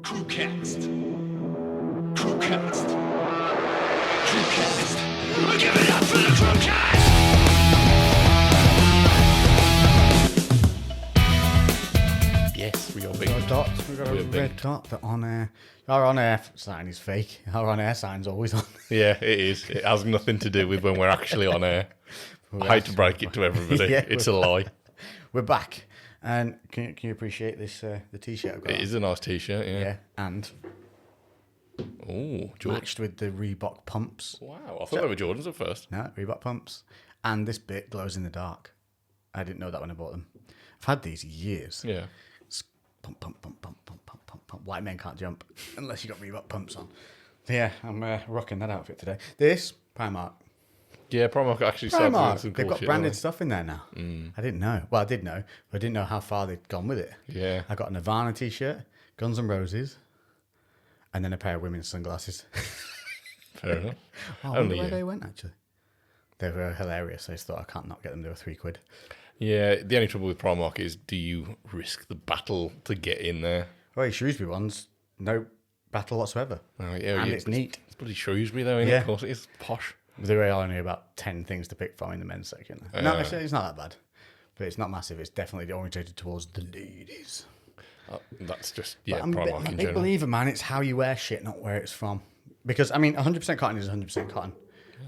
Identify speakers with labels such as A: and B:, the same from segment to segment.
A: CREWCast. CREWCast. CREWCast. Give it up for the CREWCast!
B: Yes, we got
C: We got a dot. We got a
B: We're
C: red
B: big.
C: dot. The on air. Our on air sign is fake. Our on air sign's always on.
B: Yeah, it is. It has nothing to do with when we're actually on air. I hate to break it to everybody.
C: Yeah,
B: It's a lie.
C: We're back. And can you appreciate this? The t-shirt I've got.
B: It is a nice t-shirt, yeah.
C: Yeah, and
B: Oh, Jordan.
C: matched with the Reebok pumps.
B: Wow, I thought they were Jordans at first.
C: No, Reebok pumps. And this bit glows in the dark. I didn't know that when I bought them. I've had these years.
B: Yeah.
C: It's pump, pump, pump, pump, pump, pump, pump, pump. White men can't jump unless you got Reebok pumps on. Yeah, I'm rocking that outfit today. This, Primark.
B: Yeah, Primark actually started doing
C: Primark.
B: some
C: They've
B: cool
C: got
B: shit.
C: branded
B: haven't
C: stuff in there now. I didn't know. Well, I did know, but I didn't know how far they'd gone with it.
B: they? Yeah.
C: I got a Nirvana t-shirt, Guns N' Roses, and then a pair of women's sunglasses.
B: Fair enough.
C: Oh, I wonder
B: Only
C: where
B: you.
C: they went, actually. They were hilarious. I just thought I can't not get them. They were £3.
B: Yeah, the only trouble with Primark is, do you risk the battle to get in there?
C: Well, Shrewsbury ones, no battle whatsoever.
B: Oh, yeah,
C: And
B: yeah,
C: it's neat.
B: It's bloody Shrewsbury, though, isn't it?
C: Yeah.
B: Of course, it is posh.
C: There are only about 10 things to pick from in the men's section. No, it's not that bad. But it's not massive. It's definitely orientated towards the ladies.
B: That's just, yeah,
C: I'm
B: Primark
C: a
B: in
C: big
B: general.
C: believer, man. It's how you wear shit, not where it's from. Because, I mean, 100% cotton is 100% cotton.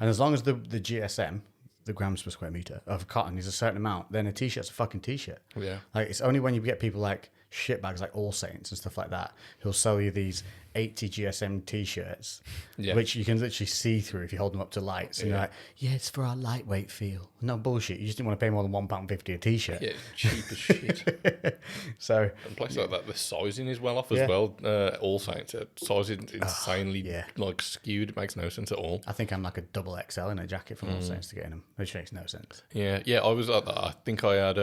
C: And as long as the GSM, the grams per square meter of cotton is a certain amount, then a t-shirt's a fucking t-shirt.
B: Yeah.
C: Like, it's only when you get people like shitbags like All Saints and stuff like that who'll sell you these 80 GSM t-shirts,
B: Yeah.
C: which you can literally see through if you hold them up to lights. And
B: Yeah.
C: you're like, yeah, it's for our lightweight feel. No bullshit. You just didn't want to pay more than £1.50 a t-shirt.
B: Yeah, cheap as shit.
C: So,
B: And places like that, the sizing is well off as
C: Yeah.
B: well. All Saints, sizing insanely
C: yeah.
B: like skewed. It makes no sense at all.
C: I think I'm like a double XL in a jacket from All Saints to get in them, which makes no sense.
B: Yeah, yeah. I was like that. I think I had.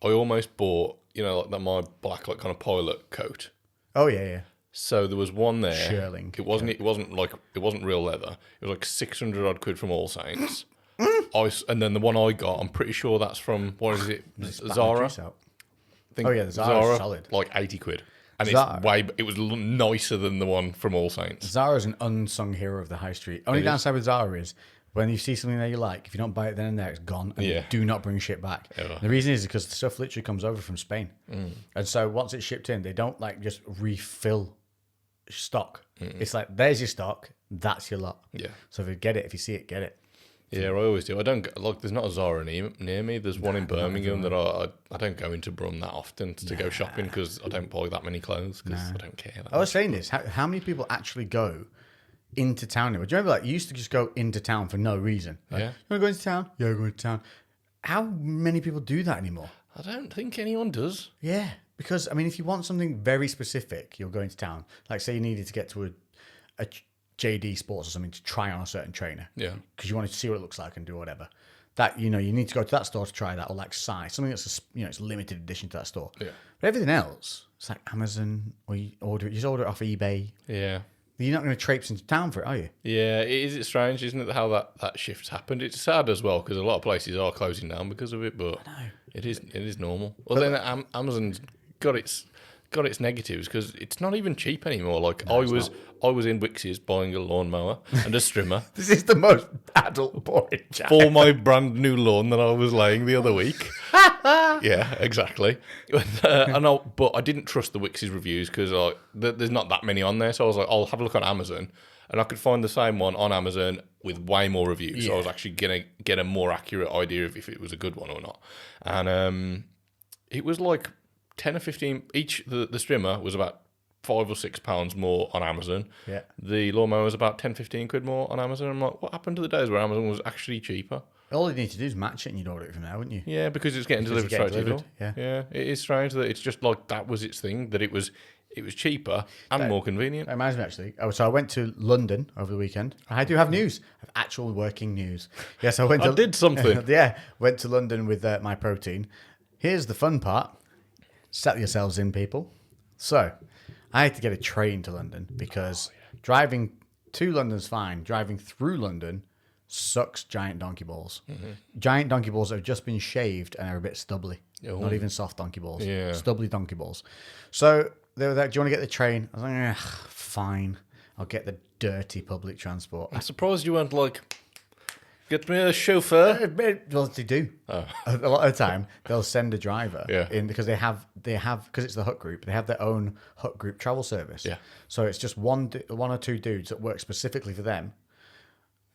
B: I almost bought, like that my black like kind of pilot coat.
C: Oh, yeah, yeah.
B: So there was one there.
C: Shearling
B: It wasn't real leather. It was like 600 odd quid from All Saints. And then the one I got, I'm pretty sure that's from what is it? Zara. I think
C: Oh, yeah, the Zara's solid.
B: Like 80 quid. And
C: Zara.
B: it was nicer than the one from All Saints.
C: Zara's an unsung hero of the high street. Only
B: It is.
C: downside with Zara is when you see something that you like, if you don't buy it then and there, it's gone. And
B: Yeah.
C: you do not bring shit back.
B: Ever.
C: The reason is because the stuff literally comes over from Spain. And so once it's shipped in, they don't like just refill stock. It's like, there's your stock, that's your lot.
B: Yeah.
C: So if you get it, if you see it, get it.
B: Yeah, I always do. I don't there's not a Zara near me. There's one in Birmingham that I don't go into Brum that often to go shopping because I don't buy that many clothes because I don't care. That
C: I was
B: much.
C: saying this, how many people actually go into town anymore? Do you remember, like, you used to just go into town for no reason? Like,
B: Yeah.
C: You want to go into town? Yeah, go into town. How many people do that anymore?
B: I don't think anyone does.
C: Yeah, because, I mean, if you want something very specific, you'll go into town. Like, say you needed to get to a JD Sports or something to try on a certain trainer.
B: Yeah.
C: Because you wanted to see what it looks like and do whatever. That, you need to go to that store to try that, or like size. Something that's, it's limited edition to that store.
B: Yeah.
C: But everything else, it's like Amazon, or you just order it off eBay.
B: Yeah.
C: You're not going to traipse into town for it, are you?
B: Yeah, it's strange, isn't it, how that shift's happened? It's sad as well because a lot of places are closing down because of it, but it is normal. Well, then Amazon's got its negatives because it's not even cheap anymore. Like I was in Wix's buying a lawnmower and a strimmer
C: This is the most adult boring chat.
B: for my brand new lawn that I was laying the other week. Yeah, exactly. But I didn't trust the Wix's reviews because there's not that many on there. So I was like, I'll have a look on Amazon, and I could find the same one on Amazon with way more reviews. So I was actually gonna get a more accurate idea of if it was a good one or not. And it was like 10 or 15 each. The strimmer was about £5 or £6 more on Amazon.
C: Yeah.
B: The lawnmower was about 10, 15 quid more on Amazon. I'm like, what happened to the days where Amazon was actually cheaper?
C: All you need to do is match it and you'd order it from there, wouldn't you?
B: Yeah, because it's getting
C: Because
B: delivered
C: you get
B: straight to your door.
C: delivered,
B: Yeah, it is strange that it's just like that was its thing, that it was cheaper and more convenient.
C: It reminds me, actually. So I went to London over the weekend. I do have news. I have actual working news. Yes, I went
B: I
C: to...
B: did something.
C: Yeah, went to London with MyProtein. Here's the fun part. Settle yourselves in, people. So, I had to get a train to London because driving to London's fine. Driving through London sucks giant donkey balls. Giant donkey balls that have just been shaved and are a bit stubbly.
B: Oh.
C: Not even soft donkey balls.
B: Yeah.
C: Stubbly donkey balls. So they were like, "Do you want to get the train?" I was like, "Fine, I'll get the dirty public transport."
B: I'm surprised you weren't like, get me a chauffeur.
C: Well, they do. A lot of the time, they'll send a driver in because they have because it's the Hut Group. They have their own Hut Group travel service.
B: Yeah.
C: So it's just one or two dudes that work specifically for them.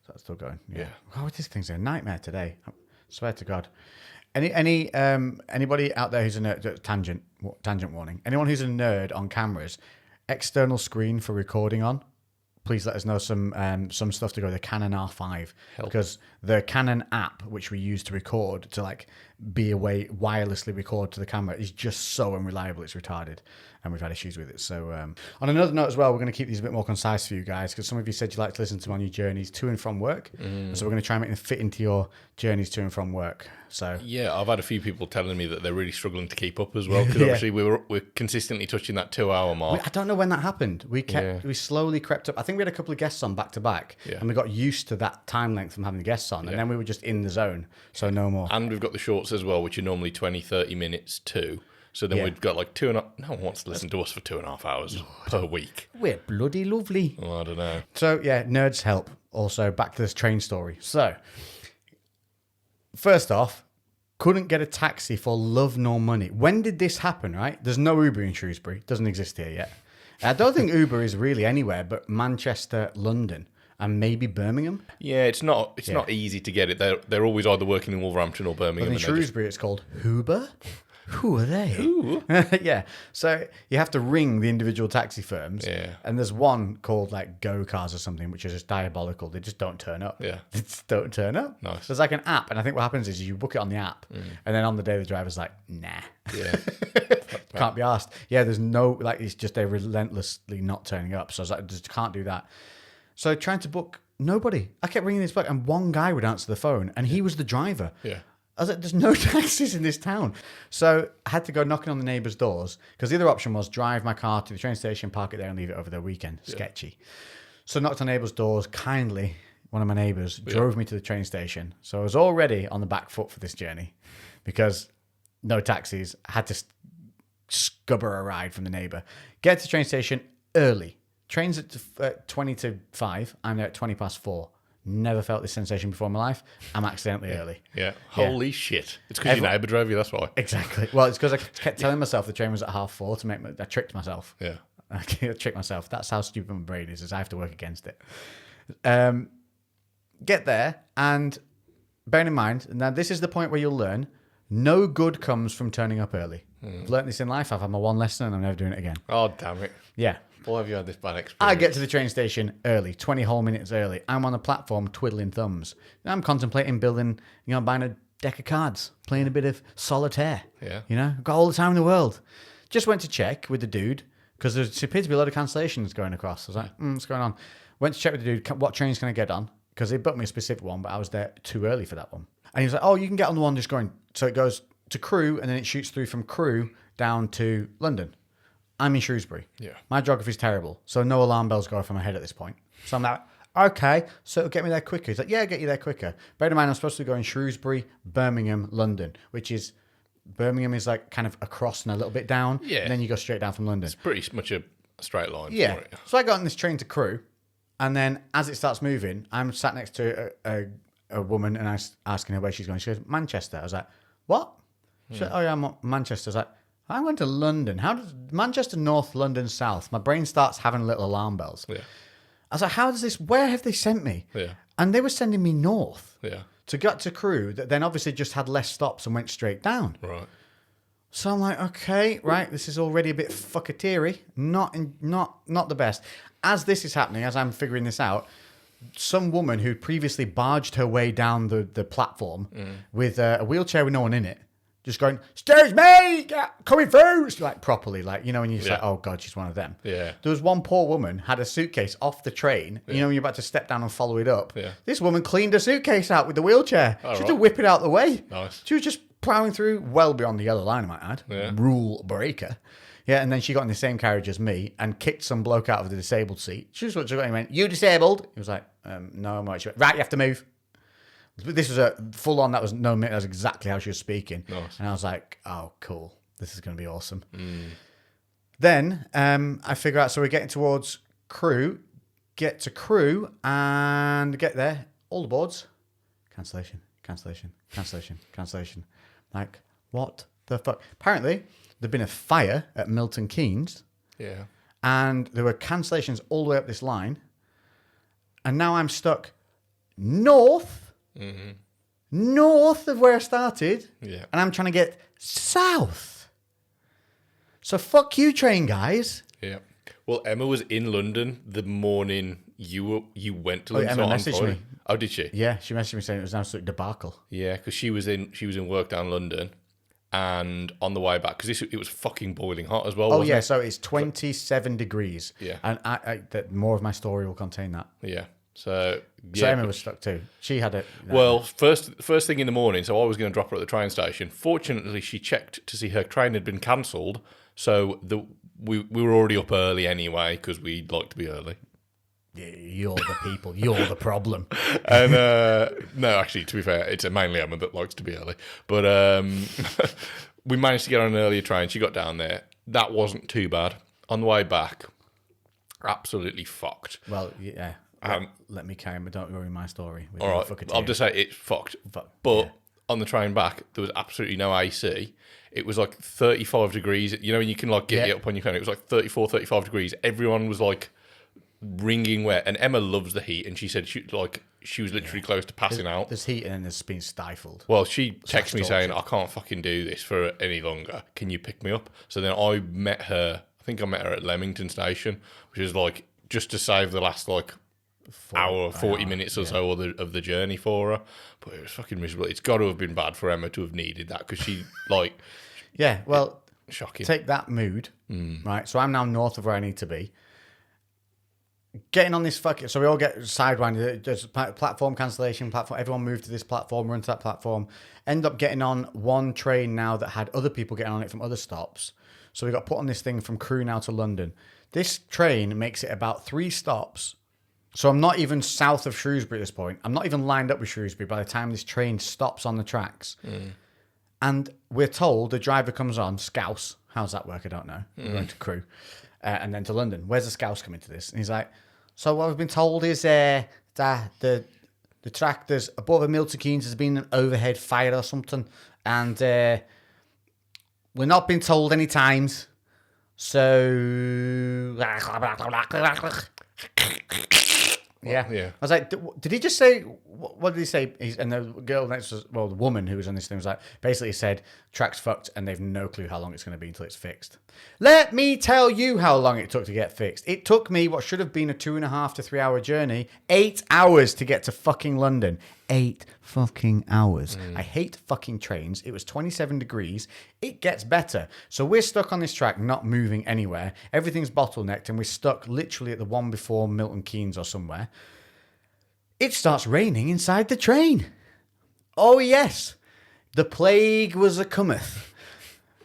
C: So that's still going. Yeah. Oh, this thing's a nightmare today. I swear to God. Anybody out there who's a nerd? Tangent warning. Anyone who's a nerd on cameras, external screen for recording on. Please let us know some stuff to go with the Canon R5 because the Canon app, which we use to record, to like be away wirelessly record to the camera, is just so unreliable. It's retarded, and we've had issues with it. So on another note as well, we're going to keep these a bit more concise for you guys because some of you said you like to listen to them on your journeys to and from work. So we're going to try and make them fit into your journeys to and from work. So
B: yeah, I've had a few people telling me that they're really struggling to keep up as well because obviously we're consistently touching that 2-hour mark.
C: I don't know when that happened. We slowly crept up. I think we had a couple of guests on back to back, and we got used to that time length from having the guests on, and then we were just in the zone. So no more.
B: And we've got the shorts as well, which are normally 20-30 minutes too. So then we've got like 2.5. No one wants to listen to us for 2.5 hours per week.
C: We're bloody lovely.
B: Well, I don't know.
C: So yeah, nerds help. Also, back to this train story. So first off, couldn't get a taxi for love nor money. When did this happen, right? There's no Uber in Shrewsbury. Doesn't exist here yet. I don't think Uber is really anywhere but Manchester, London, and maybe Birmingham.
B: Yeah, it's not easy to get it. They're always either working in Wolverhampton or Birmingham.
C: But in Shrewsbury, it's called Uber. Who are they?
B: Who?
C: Yeah. So you have to ring the individual taxi firms.
B: Yeah. And
C: there's one called like Go Cars or something, which is just diabolical. They just don't turn up.
B: Yeah.
C: They just don't turn up.
B: Nice.
C: There's like an app. And I think what happens is you book it on the app. And then on the day the driver's like, nah.
B: Yeah.
C: Can't be asked. Yeah, there's no, like, it's just they're relentlessly not turning up. So I was like, just can't do that. So trying to book, nobody. I kept ringing this back and one guy would answer the phone and he was the driver.
B: Yeah.
C: I was like, there's no taxis in this town. So I had to go knocking on the neighbours' doors because the other option was drive my car to the train station, park it there and leave it over the weekend. Sketchy. So knocked on neighbours' doors. Kindly, one of my neighbours drove me to the train station. So I was already on the back foot for this journey because no taxis. I had to scubber a ride from the neighbour. Get to the train station early. Train's at 20 to 5. I'm there at 20 past 4. Never felt this sensation before in my life. I'm accidentally early.
B: Yeah. Holy shit. It's because your neighbour drove you, that's why.
C: Exactly. Well, it's because I kept telling myself the train was at 4:30 to make I tricked myself.
B: Yeah.
C: I tricked myself. That's how stupid my brain is I have to work against it. Get there, and bearing in mind, now this is the point where you'll learn, no good comes from turning up early. I've learned this in life. I've had my one lesson and I'm never doing it again.
B: Oh, damn it.
C: Yeah.
B: Why have you had this bad experience?
C: I get to the train station early, 20 whole minutes early. I'm on the platform twiddling thumbs. I'm contemplating building, buying a deck of cards, playing a bit of solitaire.
B: Yeah.
C: I've got all the time in the world. Just went to check with the dude because there appeared to be a lot of cancellations going across. I was like, what's going on? Went to check with the dude, what trains can I get on? Because they booked me a specific one, but I was there too early for that one. And he was like, oh, you can get on the one just going. So it goes to Crewe and then it shoots through from Crewe down to London. I'm in Shrewsbury.
B: Yeah.
C: My geography's terrible, so no alarm bells go off in my head at this point. So I'm like, okay, so it'll get me there quicker. He's like, yeah, I'll get you there quicker. Bear in mind, I'm supposed to go in Shrewsbury, Birmingham, London, which is, Birmingham is like kind of across and a little bit down.
B: Yeah.
C: And then you go straight down from London.
B: It's pretty much a straight line.
C: Yeah.
B: For it.
C: So I got on this train to Crewe, and then as it starts moving, I'm sat next to a woman, and I was asking her where she's going. She goes, Manchester. I was like, what? She said, oh yeah, I'm at Manchester. I was like, I went to London. How does Manchester North, London South? My brain starts having little alarm bells.
B: Yeah.
C: I was like, how does this, where have they sent me?
B: Yeah.
C: And they were sending me north.
B: Yeah.
C: To get to Crewe, that then obviously just had less stops and went straight down.
B: Right.
C: So I'm like, okay, right, this is already a bit fucketeery. Not the best. As this is happening, as I'm figuring this out, some woman who'd previously barged her way down the platform with a wheelchair with no one in it, just going, excuse me, coming through, like properly, like, when you're just like, oh God, she's one of them.
B: Yeah.
C: There was one poor woman, had a suitcase off the train, when you're about to step down and follow it up.
B: Yeah.
C: This woman cleaned her suitcase out with the wheelchair. She had to whip it out the way.
B: Nice.
C: She was just plowing through, well beyond the yellow line, I might add.
B: Yeah.
C: Rule breaker. Yeah, and then she got in the same carriage as me and kicked some bloke out of the disabled seat. She just looked at him and went, you disabled? He was like, no, I'm right. She went, right, you have to move. This was a full on, that was exactly how she was speaking.
B: Nice.
C: And I was like, oh, cool. This is going to be awesome. Then I figure out, so we're getting towards Crewe, get to Crewe and get there, all the boards, cancellation. Like, what the fuck? Apparently, there'd been a fire at Milton Keynes.
B: Yeah.
C: And there were cancellations all the way up this line. And now I'm stuck north of where I started.
B: Yeah.
C: And I'm trying to get south. So fuck you, train guys.
B: Yeah. Well, Emma was in London the morning you went to London.
C: Emma messaged me.
B: Oh, did she?
C: Yeah, she messaged me saying it was an absolute debacle.
B: Yeah, because she was in work down London, and on the way back, because it was fucking boiling hot as well.
C: Oh
B: wasn't
C: yeah,
B: it?
C: so it's 27 degrees.
B: Yeah.
C: And that more of my story will contain that.
B: Yeah. So
C: So
B: yeah.
C: Emma was stuck too. She had it.
B: Well, first thing in the morning, so I was going to drop her at the train station. Fortunately, she checked to see her train had been cancelled, so we were already up early anyway because we like to be early.
C: You're the people. You're the problem.
B: And no, actually, to be fair, it's mainly Emma that likes to be early. But we managed to get on an earlier train. She got down there. That wasn't too bad. On the way back, absolutely fucked.
C: Well, yeah. Let me carry on. Don't ruin my story.
B: All right, I'll just say it's fucked. But on the train back, there was absolutely no AC. It was like 35 degrees. You know, when you can like get it up on your phone, it was like 34, 35 degrees. Everyone was like wringing wet. And Emma loves the heat. And she said she was literally close to passing out.
C: There's heat and then there's being stifled.
B: Well, she texted me saying, I can't fucking do this for any longer. Can you pick me up? So then I met her. I think I met her at Leamington Station, which is like just to save the last like hour, 40 minutes or so of the journey for her. But it was fucking miserable. It's got to have been bad for Emma to have needed that because she like
C: Yeah, well,
B: shocking.
C: take that mood, right? So I'm now north of where I need to be. Getting on this fucking... So we all get sidewinded. There's platform cancellation, platform. Everyone moved to this platform, run to that platform. End up getting on one train now that had other people getting on it from other stops. So we got put on this thing from Crewe now to London. This train makes it about 3 stops. So I'm not even south of Shrewsbury at this point. I'm not even lined up with Shrewsbury by the time this train stops on the tracks. And we're told the driver comes on, Scouse. How's that work? I don't know. We're going to Crewe. And then to London. Where's the Scouse coming to this? And he's like, so what we've been told is that the track there's above Milton Keynes has been an overhead fire or something. And we're not been told any times. So... Yeah. I was like, did he just say, what did he say? And the girl next to us, well, the woman who was on this thing was like, basically said, track's fucked and they've no clue how long it's going to be until it's fixed. Let me tell you how long it took to get fixed. It took me what should have been a 2.5 to 3 hour journey, 8 hours to get to fucking London. 8 fucking hours. I hate fucking trains. It was 27 degrees. It gets better. So we're stuck on this track, not moving anywhere. Everything's bottlenecked and we're stuck literally at the one before Milton Keynes or somewhere. It starts raining inside the train. Oh yes. The plague was a cometh.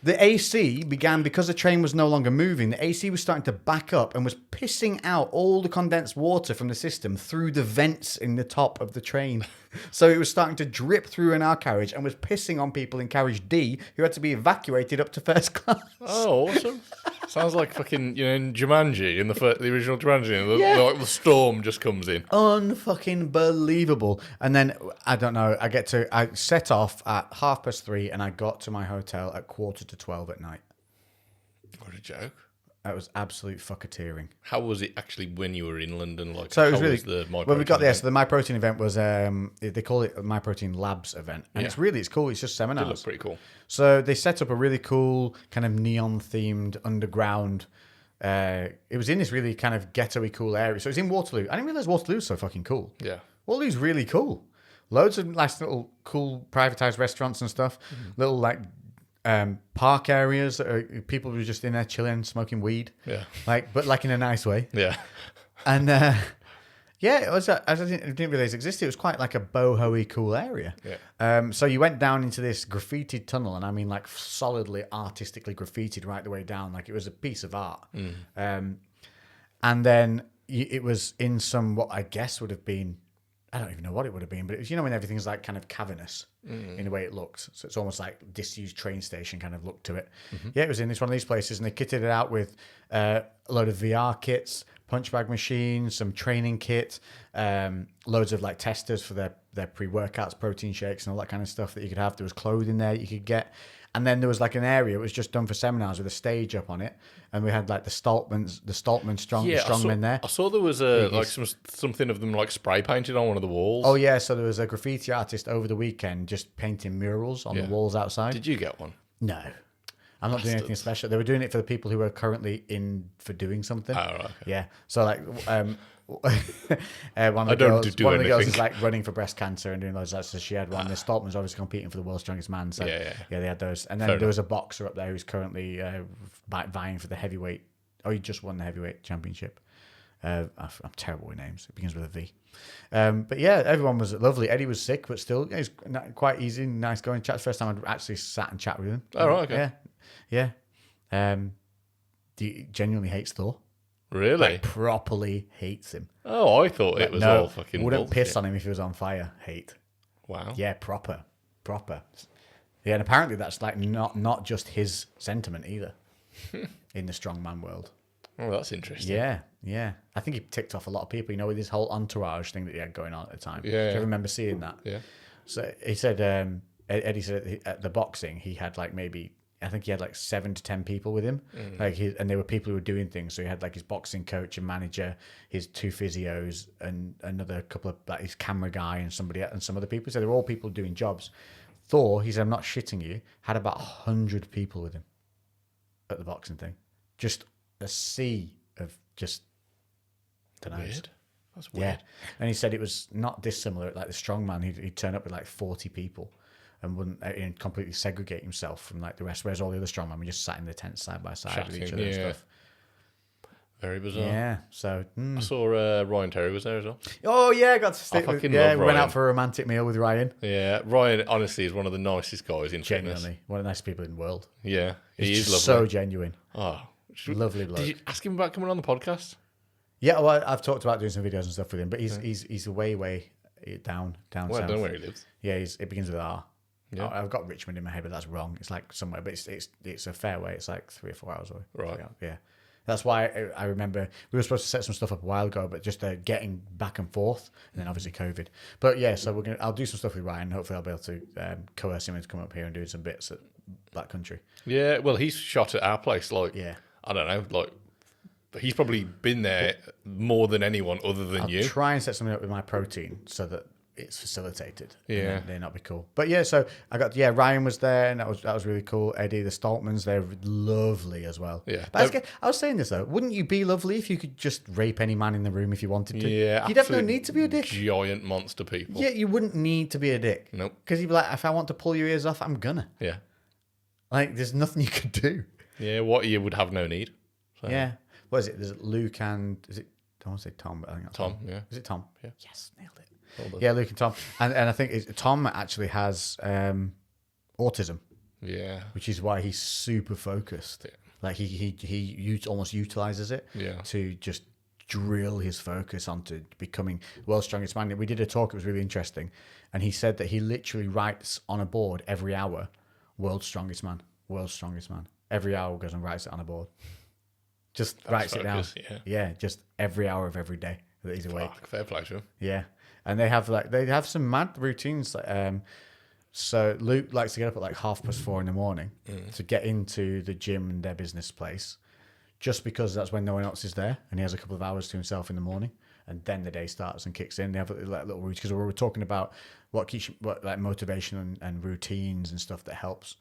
C: The AC began, because the train was no longer moving, the AC was starting to back up and was pissing out all the condensed water from the system through the vents in the top of the train. So it was starting to drip through in our carriage and was pissing on people in carriage D who had to be evacuated up to first class.
B: Oh, awesome. Sounds like fucking, in Jumanji, in the original Jumanji, the storm just comes in.
C: Unfucking believable. And then, I don't know, I set off at 3:30 and I got to my hotel at 11:45 at night.
B: What a joke.
C: That was absolute fucketeering.
B: How was it actually when you were in London? Like,
C: so it was
B: how
C: really...
B: was the MyProtein
C: when we got there,
B: event?
C: so the MyProtein event was... they call it a MyProtein Labs event. And it's cool. It's just seminars.
B: It looked pretty cool.
C: So they set up a really cool kind of neon-themed underground... it was in this really kind of ghetto-y cool area. So it was in Waterloo. I didn't realise Waterloo was so fucking cool.
B: Yeah.
C: Waterloo's really cool. Loads of nice little cool privatised restaurants and stuff. Little like... park areas that people were just in there chilling, smoking weed. Yeah. But in a nice way.
B: Yeah.
C: And it was. I didn't realize it existed. It was quite like a boho-y cool area.
B: Yeah.
C: So you went down into this graffitied tunnel, and I mean like solidly artistically graffitied right the way down, like it was a piece of art. And then it was in some what I guess would have been I don't even know what it would have been, but it was, when everything's like kind of cavernous in the way it looks. So it's almost like disused train station kind of look to it. Yeah, it was in one of these places, and they kitted it out with a load of VR kits, punch bag machines, some training kit, loads of like testers for their pre-workouts, protein shakes, and all that kind of stuff that you could have. There was clothing there you could get. And then there was like an area, it was just done for seminars with a stage up on it. And we had like the Stoltman strongmen there.
B: I saw there was something of them like spray painted on one of the walls.
C: Oh yeah, so there was a graffiti artist over the weekend just painting murals on the walls outside.
B: Did you get one?
C: No. I'm not doing anything special. They were doing it for the people who were currently in for doing something.
B: Oh, right. Okay.
C: Yeah. So like one of the girls is like running for breast cancer and doing those. So she had one. The Stoltman's obviously competing for the world's strongest man. So yeah, they had those. And then there was a boxer up there who's currently vying for the heavyweight. Oh, he just won the heavyweight championship. I'm terrible with names. It begins with a V. But yeah, everyone was lovely. Eddie was sick, but still, he's quite easy, nice going. Chat. First time I'd actually sat and chat with him.
B: Oh, right, okay.
C: Yeah. He genuinely hates Thor.
B: Really?
C: Like, properly hates him.
B: Oh, I thought it was all fucking
C: wouldn't
B: bullshit.
C: piss on him if he was on fire. Hate.
B: Wow.
C: Yeah, proper. Yeah, and apparently that's like not just his sentiment either in the strongman world.
B: Oh, that's interesting.
C: Yeah. I think he ticked off a lot of people, with this whole entourage thing that he had going on at the time.
B: Yeah.
C: Do you remember seeing that?
B: Yeah.
C: So he said, Eddie said at the boxing, he had like I think he had like 7 to 10 people with him. And they were people who were doing things. So he had like his boxing coach and manager, his 2 physios, and another couple of like his camera guy and some other people. So they were all people doing jobs. Thor, he said, I'm not shitting you, had about 100 people with him at the boxing thing. Just a sea of just, don't know.
B: Weird. That's weird.
C: Yeah. And he said it was not dissimilar. Like the strongman, he'd turn up with like 40 people and wouldn't completely segregate himself from like the rest. Whereas all the other strongmen were just sat in the tent side by side with each other and stuff.
B: Very bizarre.
C: Yeah. So
B: I saw Ryan Terry was there as well.
C: Oh yeah, I got to stick with. Yeah, we went
B: Ryan.
C: out for a romantic meal with Ryan.
B: Yeah, Ryan honestly is one of the nicest guys in fitness.
C: Genuinely, one of the nicest people in the world.
B: Yeah,
C: He's
B: is
C: just
B: lovely.
C: so genuine.
B: Oh,
C: Lovely bloke.
B: Did you ask him about coming on the podcast?
C: Yeah, well, I've talked about doing some videos and stuff with him, but he's way down
B: Well,
C: south.
B: I don't know where he lives.
C: Yeah, it begins with R.
B: Yeah.
C: I've got Richmond in my head, but that's wrong. It's like somewhere, but it's a fair way. It's like 3 or 4 hours away.
B: Right.
C: Yeah. That's why I remember we were supposed to set some stuff up a while ago, but just getting back and forth, and then obviously COVID. But yeah, so I'll do some stuff with Ryan. Hopefully, I'll be able to coerce him into come up here and do some bits at Black Country.
B: Yeah, well, he's shot at our place. Like,
C: Yeah.
B: I don't know, like he's probably been there more than anyone other than you.
C: Try and set something up with MyProtein so that it's facilitated.
B: Yeah.
C: And they're not be cool. But yeah, so Ryan was there, and that was really cool. Eddie, the Stoltmans, they're lovely as well.
B: Yeah.
C: But I was saying this though, wouldn't you be lovely if you could just rape any man in the room if you wanted to?
B: Yeah,
C: You'd have no
B: absolute
C: need to be a dick.
B: Giant monster people.
C: Yeah, you wouldn't need to be a dick.
B: Nope.
C: Because you'd be like, if I want to pull your ears off, I'm gonna.
B: Yeah.
C: Like, there's nothing you could do.
B: Yeah, what you would have no need. So,
C: Yeah. What is it? There's Luke and I don't want to say Tom, but I think that's
B: Tom, yeah.
C: Is it Tom?
B: Yeah.
C: Yes, nailed it.
B: Well done.
C: Yeah, Luke and Tom. And I think Tom actually has autism,
B: Yeah.
C: which is why he's super focused.
B: Yeah.
C: Like he almost utilizes it
B: Yeah.
C: to just drill his focus onto becoming world's strongest man. We did a talk, it was really interesting. And he said that he literally writes on a board every hour, world's strongest man. Every hour goes and writes it on a board. Just writes it down.
B: Yeah.
C: Just every hour of every day that he's awake.
B: Fuck, fair play to him.
C: Yeah, and they have some mad routines. So Luke likes to get up at like 4:30 in the morning to get into the gym and their business place, just because that's when no one else is there, and he has a couple of hours to himself in the morning, and then the day starts and kicks in. They have like little routines because we were talking about what like motivation and routines and stuff that helps.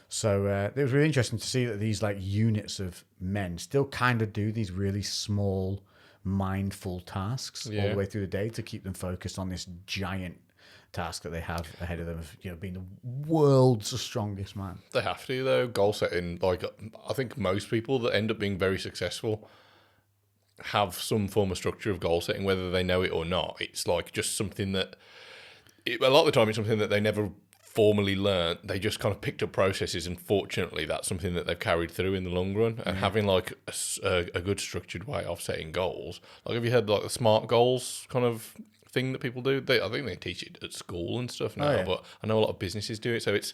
C: So it was really interesting to see that these like units of men still kind of do these really small, mindful tasks all the way through the day to keep them focused on this giant task that they have ahead of them of being the world's strongest man.
B: They have to, though. Goal setting, like, I think most people that end up being very successful have some form of structure of goal setting, whether they know it or not. It's like just something that, a lot of the time, it's something that they never formally learned. They just kind of picked up processes, and fortunately that's something that they've carried through in the long run. And having like a good structured way of setting goals, like have you heard like the SMART goals kind of thing that people do. I think they teach it at school and stuff now,
C: yeah.
B: but I know a lot of businesses do it. So it's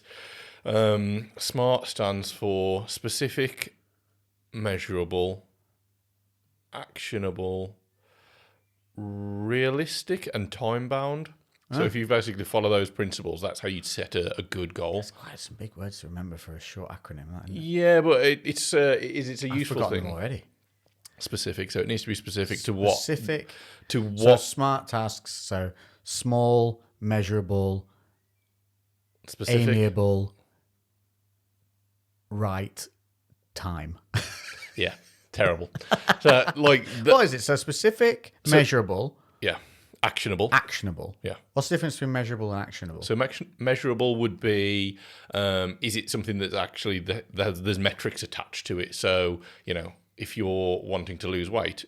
B: SMART stands for specific, measurable, actionable, realistic, and time bound. So if you basically follow those principles, that's how you'd set a good goal.
C: That's quite some big words to remember for a short acronym. That, isn't it?
B: Yeah, but it's a
C: I've
B: useful
C: forgotten
B: thing.
C: them already.
B: Specific, so it needs to be specific to what?
C: Specific.
B: To
C: So
B: what
C: SMART tasks. So small, measurable,
B: specific?
C: amiable, right time.
B: Yeah, terrible. So like,
C: What is it? So specific, measurable,
B: yeah, actionable.
C: actionable.
B: Yeah.
C: What's the difference between measurable and actionable?
B: So measurable would be, is it something that's actually there's metrics attached to it? So if you're wanting to lose weight,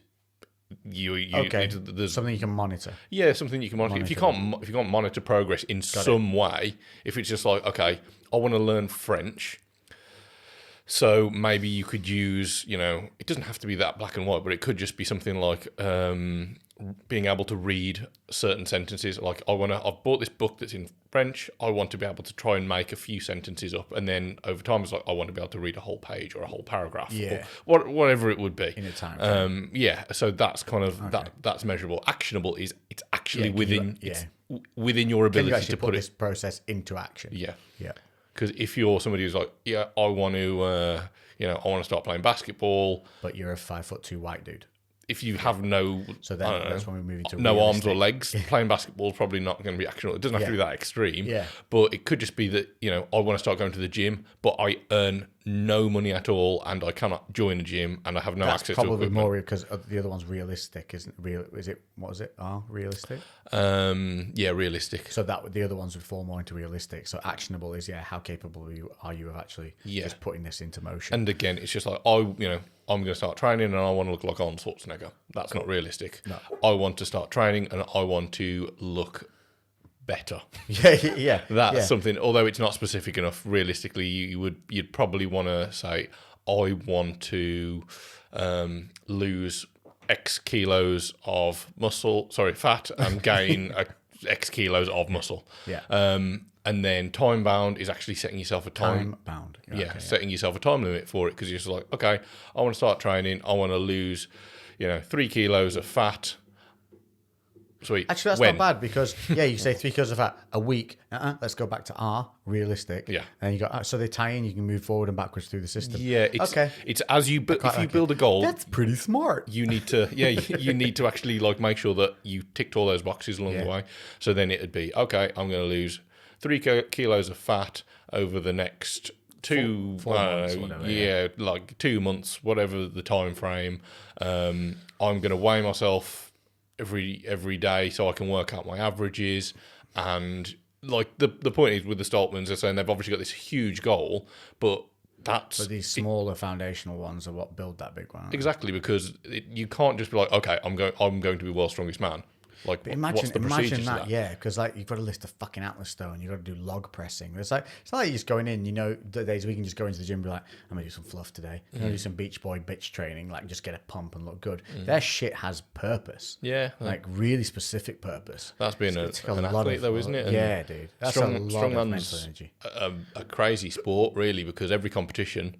C: okay.
B: there's
C: Something you can monitor.
B: yeah, something you can monitor. If you can't monitor progress in some way, if it's just like, okay, I want to learn French, so maybe you could use, it doesn't have to be that black and white, but it could just be something like being able to read certain sentences. Like I've bought this book that's in French. I want to be able to try and make a few sentences up, and then over time, it's like I want to be able to read a whole page or a whole paragraph, or whatever it would be
C: in a time frame.
B: Yeah. So that's kind of that's measurable. Actionable is it's actually within your
C: Can you
B: ability
C: actually
B: to put
C: this process into action?
B: Yeah.
C: Yeah.
B: Because if you're somebody who's like, yeah, I want to, I want to start playing basketball.
C: But you're a 5'2" white dude.
B: If you have no,
C: So then that's when we move into
B: no arms or
C: realistic.
B: legs, playing basketball is probably not going to be actionable. It doesn't have to be that extreme.
C: Yeah.
B: But it could just be that, I want to start going to the gym, but I earn no money at all, and I cannot join a gym, and I have no access to
C: Probably
B: equipment.
C: more because the other one's realistic, isn't real? Is it? What was it? Realistic.
B: Yeah, realistic.
C: So that the other ones would fall more into realistic. So actionable is how capable are you of actually just putting this into motion?
B: And again, it's just like I'm going to start training and I want to look like Arnold Schwarzenegger. That's not realistic.
C: No.
B: I want to start training and I want to look better.
C: That's
B: something. Although it's not specific enough, realistically, you'd probably want to say, I want to lose X kilos of fat, and gain X kilos of muscle.
C: Yeah.
B: And then time bound is actually setting yourself a time
C: bound.
B: setting yourself a time limit for it, because you're just like, okay, I want to start training. I want to lose, 3 kilos of fat. Sweet.
C: Actually, that's not bad because you say 3 kilos of fat a week. Let's go back to realistic.
B: Yeah.
C: And you got so they tie in. You can move forward and backwards through the system.
B: Yeah. It's as you if you build a goal,
C: That's pretty smart.
B: you need to you need to actually make sure that you ticked all those boxes along the way. So then it'd be, okay, I'm going to lose 3 kilos of fat over the next 2
C: months, whatever,
B: like 2 months, whatever the time frame. I'm going to weigh myself every day so I can work out my averages. And like the point is with the Stoltmans, they're saying they've obviously got this huge goal, but
C: these smaller foundational ones are what build that big one.
B: Exactly, because you can't just be like, okay, I'm going to be world's strongest man. Like, what's the procedures
C: that,
B: to that?
C: because you've got to lift a fucking Atlas stone, you've got to do log pressing. It's not like you're just going in, the days we can just go into the gym and be like, I'm gonna do some fluff today. I'm gonna do some beach boy bitch training, just get a pump and look good. Their shit has purpose.
B: Yeah.
C: Really specific purpose.
B: That's being an athlete though, isn't it? And
C: yeah, dude. That's a lot of mental energy.
B: A crazy sport, really, because every competition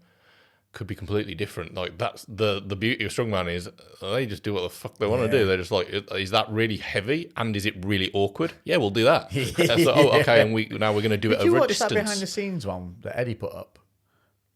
B: could be completely different. Like, that's the beauty of strongman is they just do what the fuck they want to do. They're just like, is that really heavy and is it really awkward? Yeah, we'll do that. So, okay, and now we're going to do it over a distance.
C: Did you watch that behind the scenes one that Eddie put up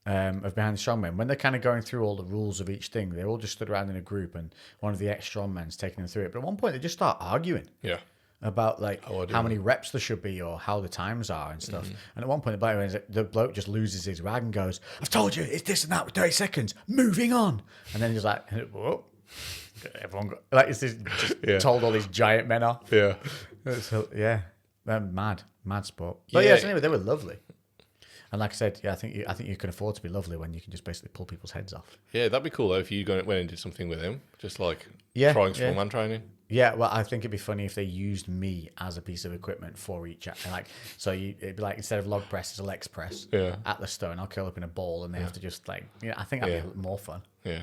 C: of behind the strongmen? When they're kind of going through all the rules of each thing, they all just stood around in a group and one of the ex-strongmen's taking them through it. But at one point they just start arguing.
B: Yeah.
C: About how many reps there should be or how the times are and stuff. And at one point the bloke just loses his rag and goes, I've told you it's this and that with 30 seconds, moving on. And then he's like, whoa. Everyone got, it's just told all these giant men off.
B: Yeah.
C: They're mad sport. But anyway, they were lovely. And like I said, I think you can afford to be lovely when you can just basically pull people's heads off.
B: Yeah, that'd be cool though if you went and did something with him, just trying strongman training.
C: Yeah, well, I think it'd be funny if they used me as a piece of equipment for each. So it'd be like, instead of log press, it's a Lex press.
B: Yeah.
C: Atlas stone, I'll curl up in a ball, and they have to just I think that'd be more fun.
B: Yeah,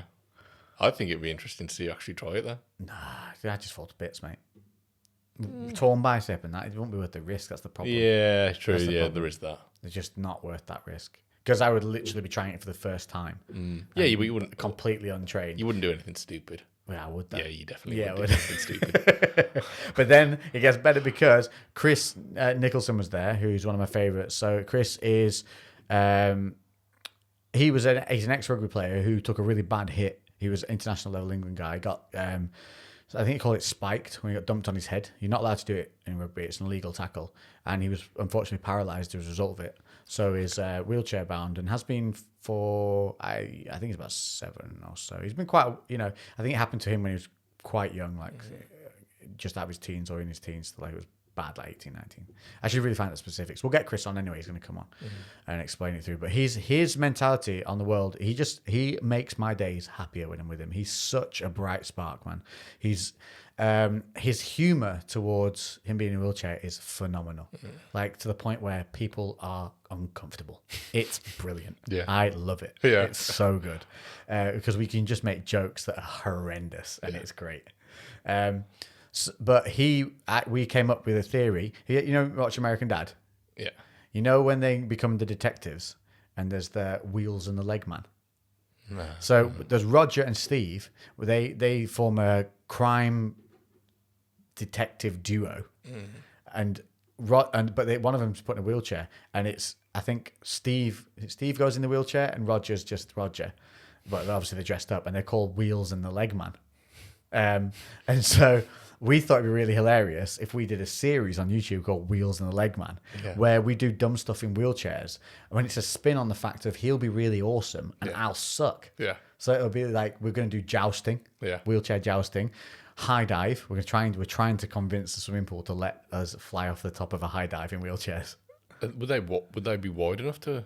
B: I think it'd be interesting to see you actually try it there.
C: Nah, I just fall to bits, mate. torn bicep and that, it won't be worth the risk. That's the problem.
B: Yeah, true.
C: That's the
B: Yeah,
C: problem.
B: there is that.
C: It's just not worth that risk. Because I would literally be trying it for the first time.
B: Yeah, you wouldn't.
C: Completely untrained.
B: You wouldn't do anything stupid.
C: Yeah, I would. Though.
B: Yeah, you definitely
C: Yeah,
B: would do anything stupid.
C: But then it gets better because Chris Nicholson was there, who's one of my favourites. So Chris is, he's an ex-rugby player who took a really bad hit. He was an international level England guy. Got, so I think he called it spiked when he got dumped on his head. You're not allowed to do it in rugby. It's an illegal tackle. And he was unfortunately paralysed as a result of it. So he's wheelchair bound and has been for, I think it's about 7 or so. He's been quite, I think it happened to him when he was quite young, like just out of his teens or in his teens. Like it was bad, like 18, 19. I should really find the specifics. We'll get Chris on anyway. He's going to come on and explain it through. But his mentality on the world, he makes my days happier when I'm with him. He's such a bright spark, man. His humor towards him being in a wheelchair is phenomenal. Like to the point where people are uncomfortable. It's brilliant.
B: Yeah.
C: I love it.
B: Yeah.
C: It's so good. Because we can just make jokes that are horrendous and it's great. But we came up with a theory. Watch American Dad?
B: Yeah.
C: You know when they become the detectives and there's the wheels and the Legman?
B: No.
C: So there's Roger and Steve. They form a crime detective duo, but one of them's put in a wheelchair, and I think Steve goes in the wheelchair and Roger's just Roger, but obviously they're dressed up and they're called Wheels and the Legman. And so we thought it'd be really hilarious if we did a series on YouTube called Wheels and the Legman, where we do dumb stuff in wheelchairs. When it's a spin on the fact of he'll be really awesome and I'll suck.
B: Yeah.
C: So it'll be like we're going to do jousting, wheelchair jousting, high dive. We're trying to convince the swimming pool to let us fly off the top of a high dive in wheelchairs.
B: Would they be wide enough to?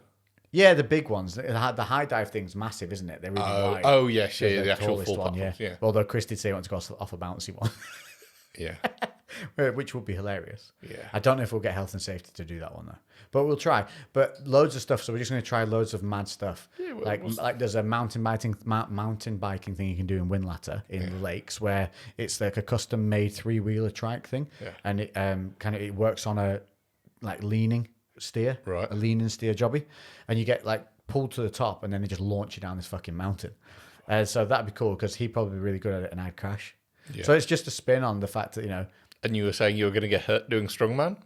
C: Yeah, the big ones. The high dive thing's massive, isn't it? They're really wide.
B: Oh yes, yeah, the actual
C: tallest
B: full
C: one.
B: platforms, yeah.
C: Although Chris did say he wants to go off a bouncy one.
B: Yeah.
C: Which would be hilarious.
B: Yeah.
C: I don't know if we'll get health and safety to do that one though, but we'll try. But loads of stuff. So we're just going to try loads of mad stuff. Yeah, like there's a mountain biking thing you can do in Windlatter in the lakes where it's like a custom made 3-wheeler trike thing, and it it works on a like leaning steer,
B: right?
C: A leaning steer jobby, and you get like pulled to the top, and then they just launch you down this fucking mountain. So that'd be cool because he'd probably be really good at it, and I'd crash. Yeah. So it's just a spin on the fact that,
B: And you were saying you were going to get hurt doing strongman?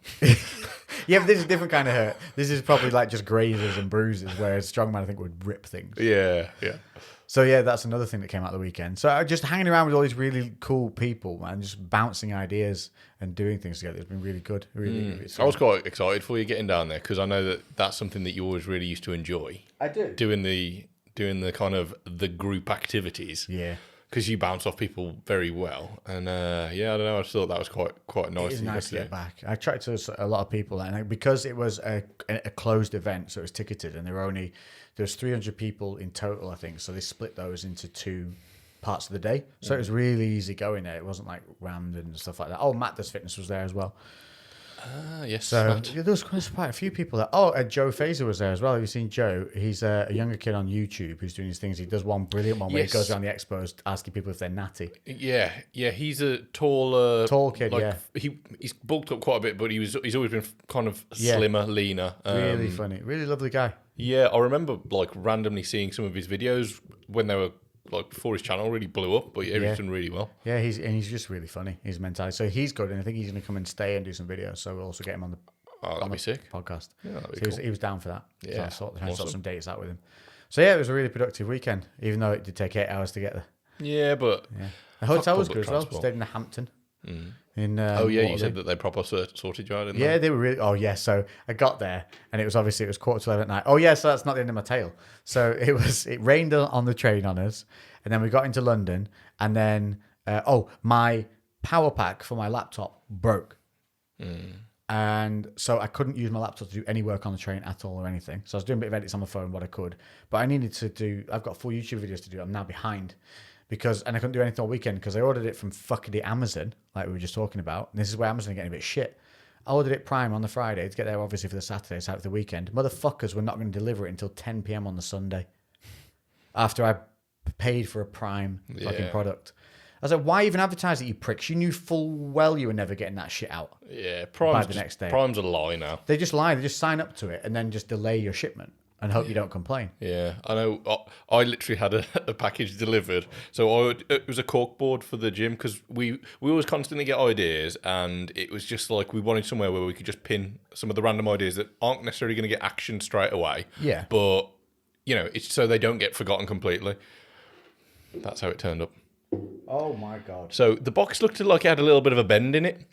C: Yeah, but this is a different kind of hurt. This is probably like just grazes and bruises, whereas strongman, I think, would rip things.
B: Yeah.
C: So yeah, that's another thing that came out the weekend. So just hanging around with all these really cool people, man, just bouncing ideas and doing things together. It's been really good. Really.
B: I was quite excited for you getting down there because I know that that's something that you always really used to enjoy.
C: I do.
B: Doing the kind of the group activities.
C: Yeah.
B: Because you bounce off people very well, and I don't know. I just thought that was quite nice.
C: It is nice to get back. I tried to a lot of people, and because it was a closed event, so it was ticketed, and there was 300 people in total, I think. So they split those into 2 parts of the day, so it was really easy going there. It wasn't like rammed and stuff like that. Oh, Matt Does Fitness was there as well.
B: Yes.
C: So there was quite a few people there. Oh, and Joe Fazer was there as well. Have you seen Joe? He's a younger kid on YouTube who's doing his things. He does one brilliant one where he goes around the expos asking people if they're natty.
B: Yeah. He's a tall
C: kid.
B: He's bulked up quite a bit, but he's always been kind of slimmer, leaner.
C: Really funny, really lovely guy.
B: Yeah, I remember like randomly seeing some of his videos when they were like before his channel really blew up, but he's done really well.
C: Yeah, he's just really funny. His mentality, so he's good, and I think he's going to come and stay and do some videos. So we'll also get him on the
B: sick
C: podcast.
B: Yeah, that'd be
C: cool. He was down for that.
B: Yeah,
C: so I sort some dates out with him. So yeah, it was a really productive weekend, even though it did take 8 hours to get there.
B: Yeah, but
C: the hotel was good as
B: transport.
C: well. Stayed in the Hampton.
B: You said that they proper sorted you out, didn't
C: they? They were really. Oh yeah, so I got there and it was 11:15 at night. Oh yeah, so that's not the end of my tale. So it rained on the train on us, and then we got into London, and then my power pack for my laptop broke, and so I couldn't use my laptop to do any work on the train at all or anything. So I was doing a bit of edits on my phone, what I could, but I needed to do. I've got 4 YouTube videos to do. I'm now behind. And I couldn't do anything all weekend because I ordered it from fucking Amazon, like we were just talking about. And this is where Amazon are getting a bit shit. I ordered it Prime on the Friday to get there, obviously, for the Saturday, so for the weekend. Motherfuckers were not going to deliver it until 10 p.m. on the Sunday after I paid for a Prime fucking product. was like, why even advertise it, you pricks? You knew full well you were never getting that shit out.
B: Yeah,
C: By the next day.
B: Prime's a lie now.
C: They just lie. They just sign up to it and then just delay your shipment and hope you don't complain.
B: Yeah, I know. I literally had a package delivered. So it was a cork board for the gym because we always constantly get ideas, and it was just like we wanted somewhere where we could just pin some of the random ideas that aren't necessarily going to get action straight away.
C: Yeah.
B: But, it's so they don't get forgotten completely. That's how it turned up.
C: Oh my God.
B: So the box looked like it had a little bit of a bend in it.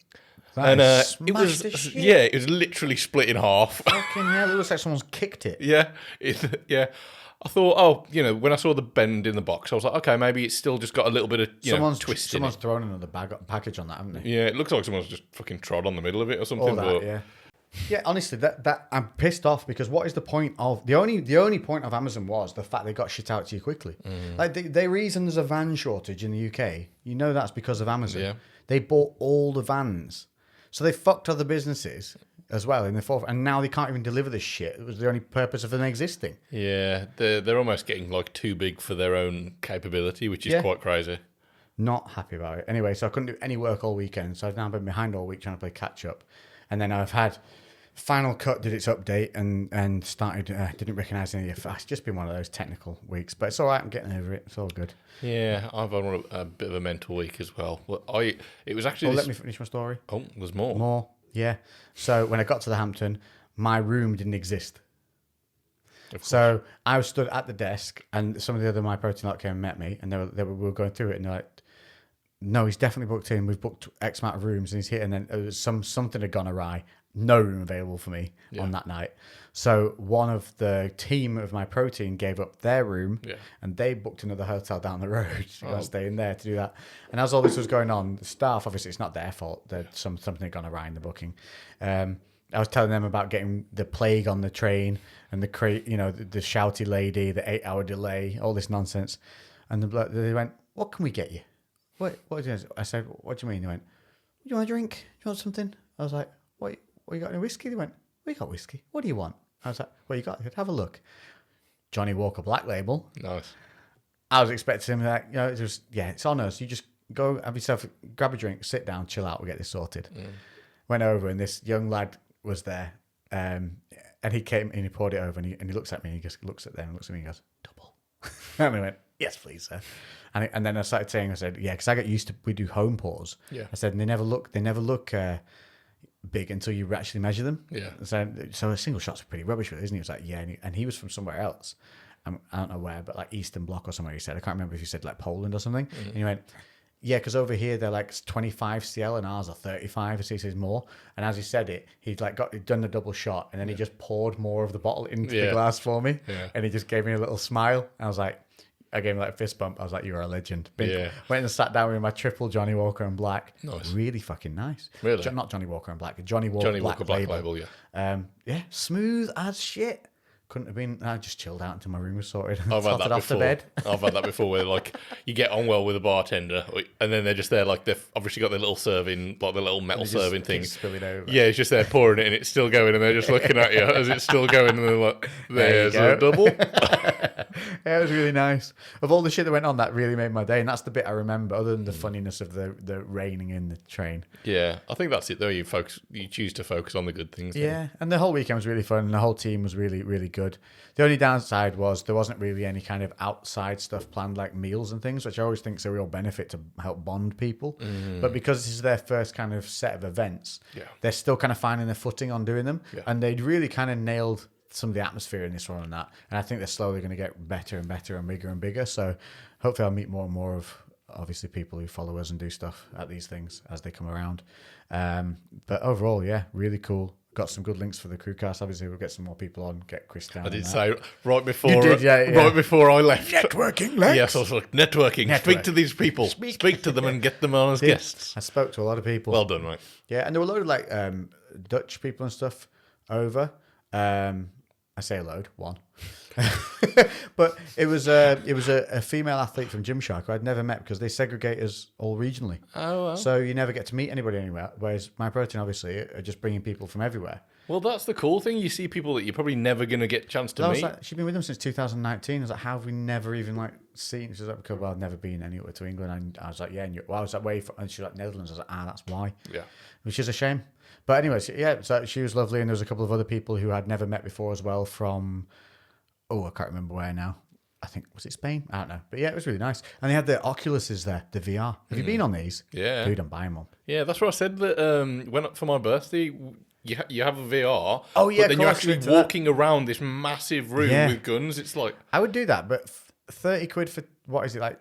B: And it was literally split in half.
C: Fucking hell, it looks like someone's kicked it.
B: Yeah. I thought, when I saw the bend in the box, I was like, okay, maybe it's still just got a little bit of twist in it.
C: Someone's thrown another package on that, haven't they?
B: Yeah, it looks like someone's just fucking trod on the middle of it or something.
C: Yeah, honestly, that I'm pissed off because what is the point of the only point of Amazon was the fact they got shit out to you quickly. Like the reason there's a van shortage in the UK, that's because of Amazon.
B: Yeah.
C: They bought all the vans, so they fucked other businesses as well in the fourth, and now they can't even deliver this shit. It was the only purpose of them existing.
B: Yeah, they're almost getting like too big for their own capability, which is quite crazy.
C: Not happy about it. Anyway, so I couldn't do any work all weekend, so I've now been behind all week trying to play catch up, and then I've had Final Cut did its update and started. Didn't recognise any of it. It's just been one of those technical weeks, but it's all right. I'm getting over it. It's all good.
B: Yeah, I've had a bit of a mental week as well. It was actually.
C: Let me finish my story.
B: Oh, there's more.
C: More, yeah. So when I got to the Hampton, my room didn't exist. So I was stood at the desk, and some of the other MyProtein lot came and met me, and we were going through it, and they're like, "No, he's definitely booked in. We've booked X amount of rooms, and he's here." And then it was something had gone awry. No room available for me on that night. So one of the team of MyProtein gave up their room, and they booked another hotel down the road to go and stay in there to do that. And as all this was going on, the staff, obviously it's not their fault that something had gone awry in the booking. I was telling them about getting the plague on the train and the shouty lady, the 8-hour delay, all this nonsense. And they went, "What can we get you?" What I said, "What do you mean?" They went, "Do you want a drink? Do you want something?" I was like, "What you got, any whiskey?" They went, "We got whiskey. What do you want?" I was like, "What you got?" I said, "Have a look." Johnny Walker Black Label.
B: Nice.
C: I was expecting him it's on us. You just go have yourself, grab a drink, sit down, chill out, we'll get this sorted. Went over and this young lad was there. And he came and he poured it over and he looks at me and he just looks at them and looks at me and goes, "Double." And we went, "Yes, please, sir." And then I started saying, I said, "Yeah, because I get used to, we do home pours."
B: Yeah.
C: I said, and they never look big until you actually measure them.
B: Yeah.
C: So a single shot's pretty rubbish, isn't he? He was like, "Yeah," and he was from somewhere else. I don't know where, but like Eastern Bloc or somewhere. He said, I can't remember if he said like Poland or something. And he went, "Yeah, because over here they're like 25 CL and ours are 35." So he says more. And as he said it, he'd done the double shot, and then he just poured more of the bottle into the glass for me.
B: Yeah.
C: And he just gave me a little smile. And I was like, I gave him like a fist bump. I was like, "You're a legend." Went and sat down with my triple Johnny Walker and Black.
B: Nice.
C: Really fucking nice.
B: Really?
C: Not Johnny Walker and Black. Johnny Walker Black Label. Yeah. Smooth as shit. Couldn't have been. I just chilled out until my room was sorted.
B: I've had that
C: off
B: before.
C: the bed.
B: I've had that before where like you get on well with a bartender and then they're just there like they've obviously got their little serving, like the little metal serving thing.
C: Spilling over.
B: Yeah, it's just there pouring it and it's still going and they're just looking at you as it's still going and they're like, "There's a double."
C: Yeah, it was really nice. Of all the shit that went on, that really made my day, and that's the bit I remember. Other than the funniness of the raining in the train.
B: Yeah, I think that's it though. You choose to focus on the good things.
C: Yeah, and the whole weekend was really fun, and the whole team was really, really good. The only downside was there wasn't really any kind of outside stuff planned, like meals and things, which I always think is a real benefit to help bond people. But because this is their first kind of set of events, they're still kind of finding their footing on doing them, and they'd really kind of nailed some of the atmosphere in this one and that. And I think they're slowly going to get better and better and bigger and bigger. So hopefully I'll meet more and more of obviously people who follow us and do stuff at these things as they come around. But overall, yeah, really cool. Got some good links for the CREWCast. Obviously, we'll get some more people on, get Chris down.
B: I did say right before
C: You did, yeah.
B: right before I left.
C: Networking, Lex.
B: Yes, I was like, networking. Speak to these people. Speak to them and get them on as guests.
C: I spoke to a lot of people.
B: Well done, mate.
C: Yeah, and there were a load of like Dutch people and stuff over. I say a load, one. But it was a female athlete from Gymshark who I'd never met because they segregate us all regionally.
B: Oh, well.
C: So you never get to meet anybody anywhere. Whereas MyProtein obviously are just bringing people from everywhere.
B: Well, that's the cool thing. You see people that you're probably never going to get a chance to
C: I was
B: meet.
C: like, she's been with them since 2019. I was like, how have we never even like seen? She was like, because well, I've never been anywhere to England. And I was like, yeah, and well, I was like, where you from? And she was like, Netherlands. I was like, that's why.
B: Yeah.
C: Which is a shame. But anyways, yeah, so she was lovely, and there was a couple of other people who I'd never met before as well from, I can't remember where now. I think, was it Spain? I don't know. But yeah, it was really nice. And they had the Oculuses there, the VR. Have you been on these?
B: Yeah.
C: Dude, I'm buying one.
B: Yeah, that's what I said that when for my birthday, you have a VR.
C: Oh, yeah,
B: but then
C: of
B: you're
C: course,
B: actually
C: into
B: walking around this massive room
C: Yeah.
B: with guns. It's like,
C: I would do that, but 30 quid for, what is it like?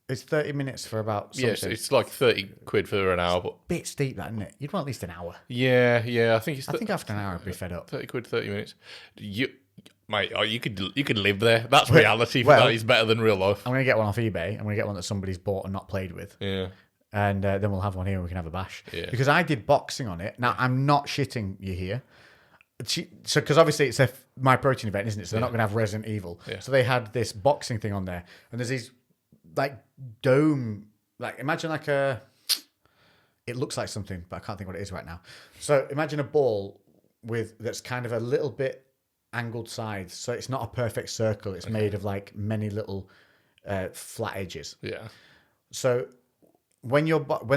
C: It's 30 minutes for about something.
B: yes, it's like 30 quid for an hour. But
C: Bit steep, that, isn't it? You'd want at least an hour.
B: yeah, I think it's
C: I think after an hour I'd be fed up.
B: 30 quid, 30 minutes. Mate, you could live there. That's
C: Well-
B: reality.
C: well-
B: That is better than real life.
C: I'm going to get one off eBay. I'm going to get one that somebody's bought and not played with.
B: Yeah.
C: And then we'll have one here and we can have a bash.
B: Yeah.
C: Because I did boxing on it. Now, I'm not shitting you here. So, because obviously it's a MyProtein event, isn't it? So they're not going to have Resident Evil.
B: Yeah.
C: So they had this boxing thing on there. And there's these, like, dome, like, imagine like a, it looks like something, but I can't think what it is right now. So imagine a ball that's kind of a little bit angled sides. So it's not a perfect circle. It's made of, like, many little flat edges.
B: Yeah.
C: So when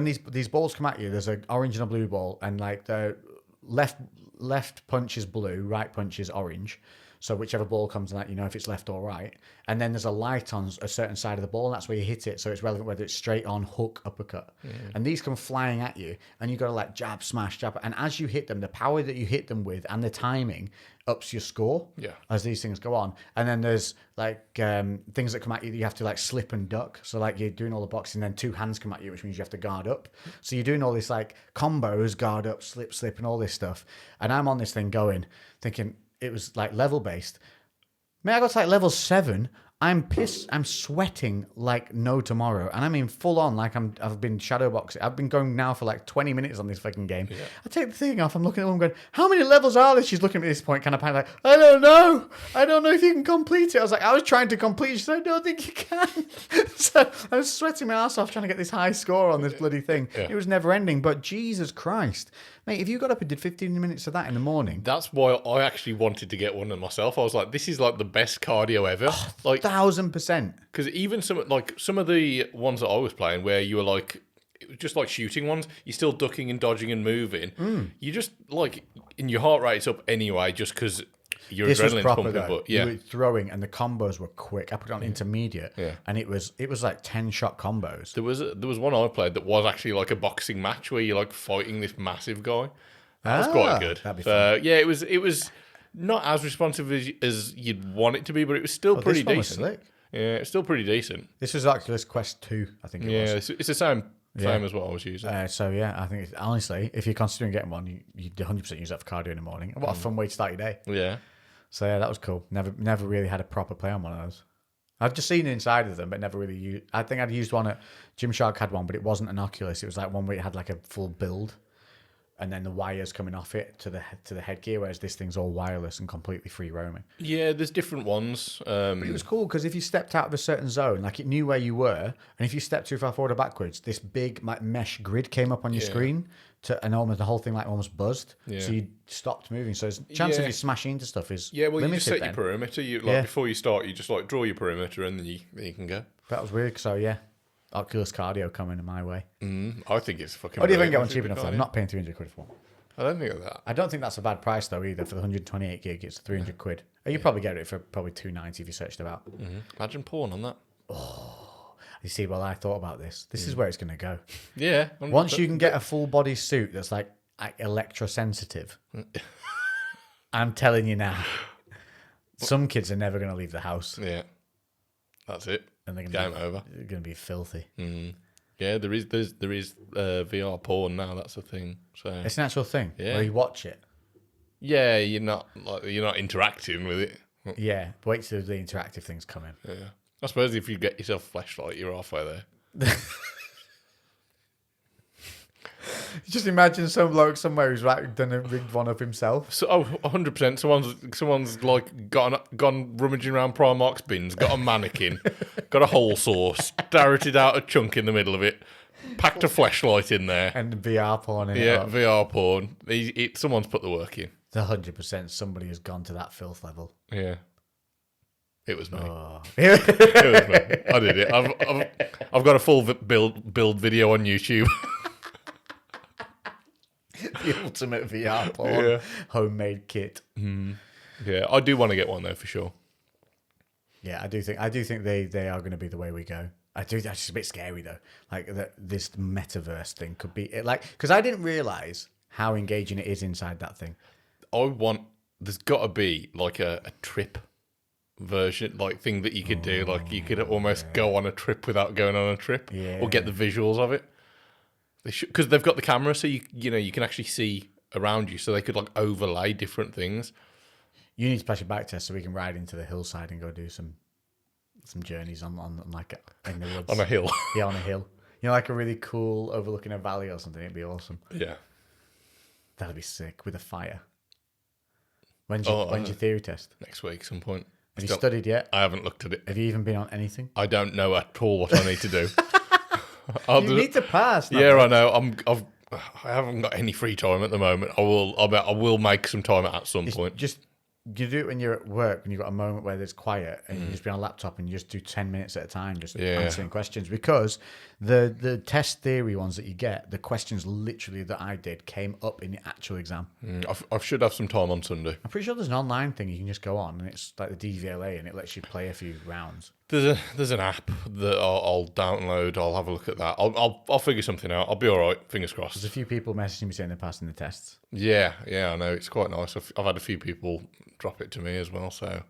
C: these balls come at you, there's an orange and a blue ball, and like the left punch is blue, right punch is orange. So whichever ball comes in that, you know if it's left or right. And then there's a light on a certain side of the ball, and that's where you hit it. So it's relevant whether it's straight on, hook, uppercut. And these come flying at you, and you've got to like jab, smash, jab. And as you hit them, the power that you hit them with and the timing ups your score as these things go on. And then there's like things that come at you that you have to like slip and duck. So like you're doing all the boxing, then two hands come at you, which means you have to guard up. So you're doing all this like combos, guard up, slip, and all this stuff. And I'm on this thing thinking, it was like level based. May I got to like level 7? I'm pissed. I'm sweating like no tomorrow, and I mean full on. Like I've been shadow boxing. I've been going now for like 20 minutes on this fucking game. Yeah. I take the thing off. I'm looking at them going, how many levels are there? She's looking at me at this point, kind of panic, like, I don't know. I don't know if you can complete it. I was like, I was trying to complete it. She said, I don't think you can. So I was sweating my ass off trying to get this high score on this bloody thing. Yeah. It was never ending. But Jesus Christ, mate, if you got up and did 15 minutes of that in the morning,
B: that's why I actually wanted to get one of myself. I was like, this is like the best cardio ever. Like
C: 1,000%.
B: Because even some of the ones that I was playing, where you were like, it was just like shooting ones, you're still ducking and dodging and moving. You just like, and your heart rate's up anyway, just because your adrenaline's pumping. But yeah,
C: you were throwing, and the combos were quick. I put it on intermediate, and it was like 10-shot combos.
B: There was one I played that was actually like a boxing match where you're like fighting this massive guy. That was quite good.
C: That'd be fun.
B: Yeah, it was not as responsive as you'd want it to be, but it was still pretty decent.
C: Slick.
B: Yeah, it's still pretty decent.
C: This was Oculus Quest 2, I think it was.
B: Yeah, it's the same as what I was using.
C: So yeah, I think honestly, if you're considering getting one, you'd 100% use that for cardio in the morning. What a fun way to start your day.
B: Yeah.
C: So yeah, that was cool. Never really had a proper play on one of those. I've just seen inside of them, but never really used. I think I'd used one at Gymshark had one, but it wasn't an Oculus. It was like one where it had like a full build, and then the wires coming off it to the headgear, whereas this thing's all wireless and completely free roaming.
B: Yeah, there's different ones.
C: But it was cool because if you stepped out of a certain zone, like it knew where you were, and if you stepped too far forward or backwards, this big like mesh grid came up on your screen, and almost the whole thing like almost buzzed.
B: Yeah.
C: So you stopped moving. So the chance of you smashing into stuff is
B: well,
C: limited
B: you just set
C: then.
B: your perimeter. Before you start, you just like draw your perimeter, and then you can go.
C: That was weird. So yeah, Oculus Cardio coming in my way.
B: I think it's fucking.
C: What do you think? Get one cheap enough? I'm not paying 300 quid for one.
B: I don't think of that.
C: I don't think that's a bad price though either. For the 128 gig, it's 300 quid. You probably get it for probably 290 if you searched about.
B: Imagine porn on that.
C: You see, well, I thought about this. This is where it's going to go.
B: Yeah.
C: Once you can get a full body suit that's like electrosensitive, I'm telling you now, some kids are never going to leave the house.
B: Yeah. That's it.
C: And they're
B: Game over.
C: They're going to be filthy.
B: Yeah, there is VR porn now. That's a thing. So
C: It's an actual thing where you watch it.
B: yeah, you're not interacting with it.
C: Yeah, wait till the interactive things come in.
B: Yeah, I suppose if you get yourself a flashlight, you're halfway there.
C: Just imagine some bloke somewhere who's done a rigged one up himself.
B: So 100%. Someone's like gone rummaging around Primark's bins, got a mannequin, got a hole saw, started out a chunk in the middle of it, packed a flashlight in there,
C: And VR porn in it.
B: yeah, VR porn. Someone's put the work in.
C: 100% somebody has gone to that filth level.
B: Yeah. It was me.
C: Oh.
B: It was me. I did it. I've got a full build video on YouTube.
C: The ultimate VR porn homemade kit.
B: Yeah, I do want to get one though for sure.
C: Yeah, I do think they are going to be the way we go. I do. That's just a bit scary though. Like this metaverse thing could be because I didn't realize how engaging it is inside that thing.
B: There's got to be like a trip version, like thing that you could do. Like you could almost go on a trip without going on a trip, or get the visuals of it. They should, because they've got the camera, so you can actually see around you, so they could like overlay different things.
C: You need to pass your back test so we can ride into the hillside and go do some journeys on like in the woods.
B: On a hill.
C: Yeah, on a hill. Like a really cool overlooking a valley or something. It'd be awesome.
B: Yeah.
C: That'd be sick with a fire. When's your theory test?
B: Next week, some point.
C: Have you studied yet?
B: I haven't looked at it.
C: Have you even been on anything?
B: I don't know at all what I need to do.
C: You need to pass.
B: Yeah, I know. I haven't got any free time at the moment. I will make some time at some point.
C: Just you do it when you're at work, when you've got a moment where there's quiet, and you just be on a laptop and you just do 10 minutes at a time, just answering questions. Because the test theory ones that you get, the questions literally that I did came up in the actual exam.
B: I should have some time on Sunday.
C: I'm pretty sure there's an online thing you can just go on, and it's like the DVLA, and it lets you play a few rounds.
B: There's an app that I'll download. I'll have a look at that. I'll figure something out. I'll be all right. Fingers crossed.
C: There's a few people messaging me saying they're passing the tests.
B: Yeah, I know. It's quite nice. I've had a few people drop it to me as well, so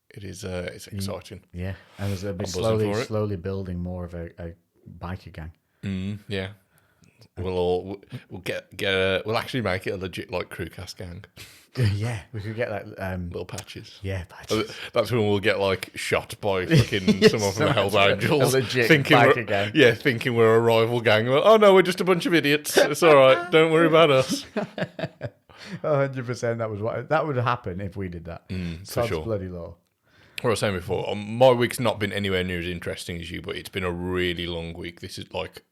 B: it is. It's exciting.
C: Yeah, and there's a bit slowly building more of a biker gang.
B: Yeah, we'll actually make it a legit like CREWCast gang.
C: Yeah, we could get like
B: Little patches.
C: Yeah, patches.
B: That's when we'll get like shot by fucking someone from the Hells Angels,
C: a legit
B: thinking
C: biker gang.
B: Yeah, thinking we're a rival gang. Oh no, we're just a bunch of idiots. It's all right. Don't worry about us.
C: 100%. That would happen if we did that.
B: For sure.
C: Bloody law.
B: What I was saying before, my week's not been anywhere near as interesting as you, but it's been a really long week. This is like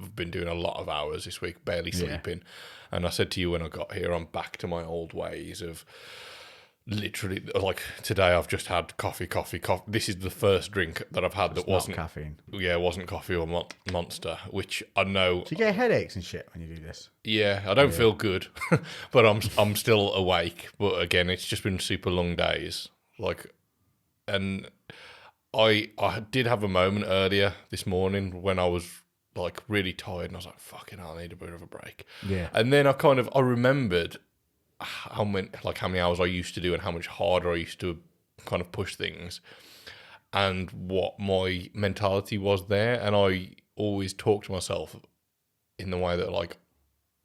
B: I've been doing a lot of hours this week, barely sleeping. And I said to you when I got here, I'm back to my old ways of literally, like today I've just had coffee. This is the first drink that I've had that wasn't
C: caffeine.
B: Yeah, it wasn't coffee or Monster, which I know.
C: Do you get headaches and shit when you do this?
B: Yeah, I don't feel good, but I'm still awake. But again, it's just been super long days. And I did have a moment earlier this morning when I was like really tired, and I was like, "Fucking hell, I need a bit of a break."
C: Yeah.
B: And then I remembered how many hours I used to do and how much harder I used to kind of push things, and what my mentality was there. And I always talk to myself in the way that like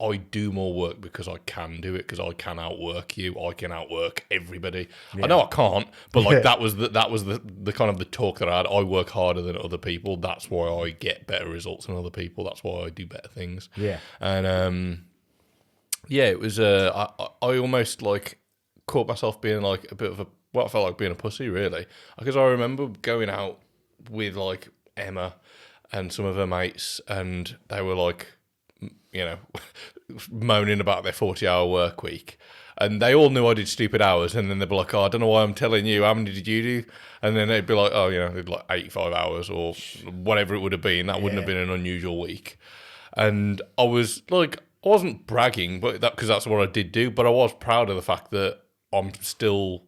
B: I do more work because I can do it, because I can outwork you. I can outwork everybody. Yeah. I know I can't, but like that was the kind of the talk that I had. I work harder than other people. That's why I get better results than other people. That's why I do better things.
C: Yeah.
B: And it was I almost like caught myself being like a bit of what I felt like being a pussy, really, because I remember going out with like Emma and some of her mates, and they were like, moaning about their 40-hour work week, and they all knew I did stupid hours, and then they'd be like, "Oh, I don't know why I'm telling you, how many did you do?" And then they'd be like, "Oh, they did like 85 hours or whatever it would have been. That wouldn't have been an unusual week." And I was like, I wasn't bragging, but because that's what I did do, but I was proud of the fact that I'm still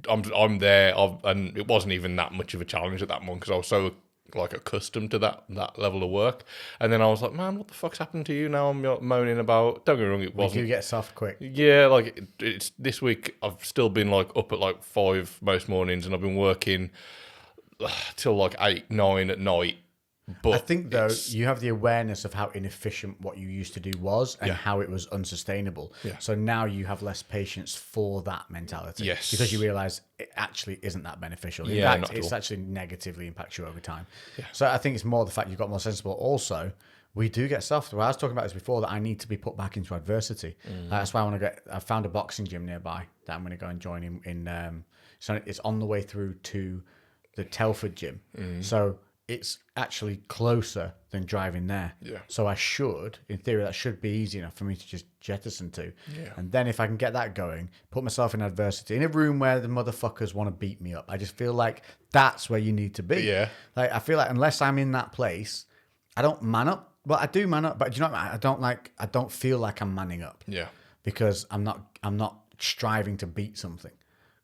B: I'm there, and it wasn't even that much of a challenge at that moment because I was so like accustomed to that level of work. And then I was like, man, what the fuck's happened to you now? I'm moaning about, don't get me wrong, it wasn't.
C: You get soft quick.
B: Yeah, like it's this week I've still been like up at like 5 most mornings, and I've been working till like 8, 9 at night. But
C: I think though you have the awareness of how inefficient what you used to do was, and how it was unsustainable.
B: Yeah.
C: So now you have less patience for that mentality.
B: Yes.
C: Because you realise it actually isn't that beneficial. In fact, it's actually negatively impacts you over time. Yeah. So I think it's more the fact you've got more sensible. Also, we do get soft. Well, I was talking about this before, that I need to be put back into adversity. That's why I found a boxing gym nearby that I'm going to go and join in. So it's on the way through to the Telford gym. So it's actually closer than driving there.
B: Yeah.
C: So I should, in theory, that should be easy enough for me to just jettison to.
B: Yeah.
C: And then if I can get that going, put myself in adversity, in a room where the motherfuckers want to beat me up, I just feel like that's where you need to be.
B: Yeah.
C: Like, I feel like unless I'm in that place, I don't man up. Well, I do man up, but do you know what? I don't feel like I'm manning up.
B: Yeah.
C: Because I'm not striving to beat something.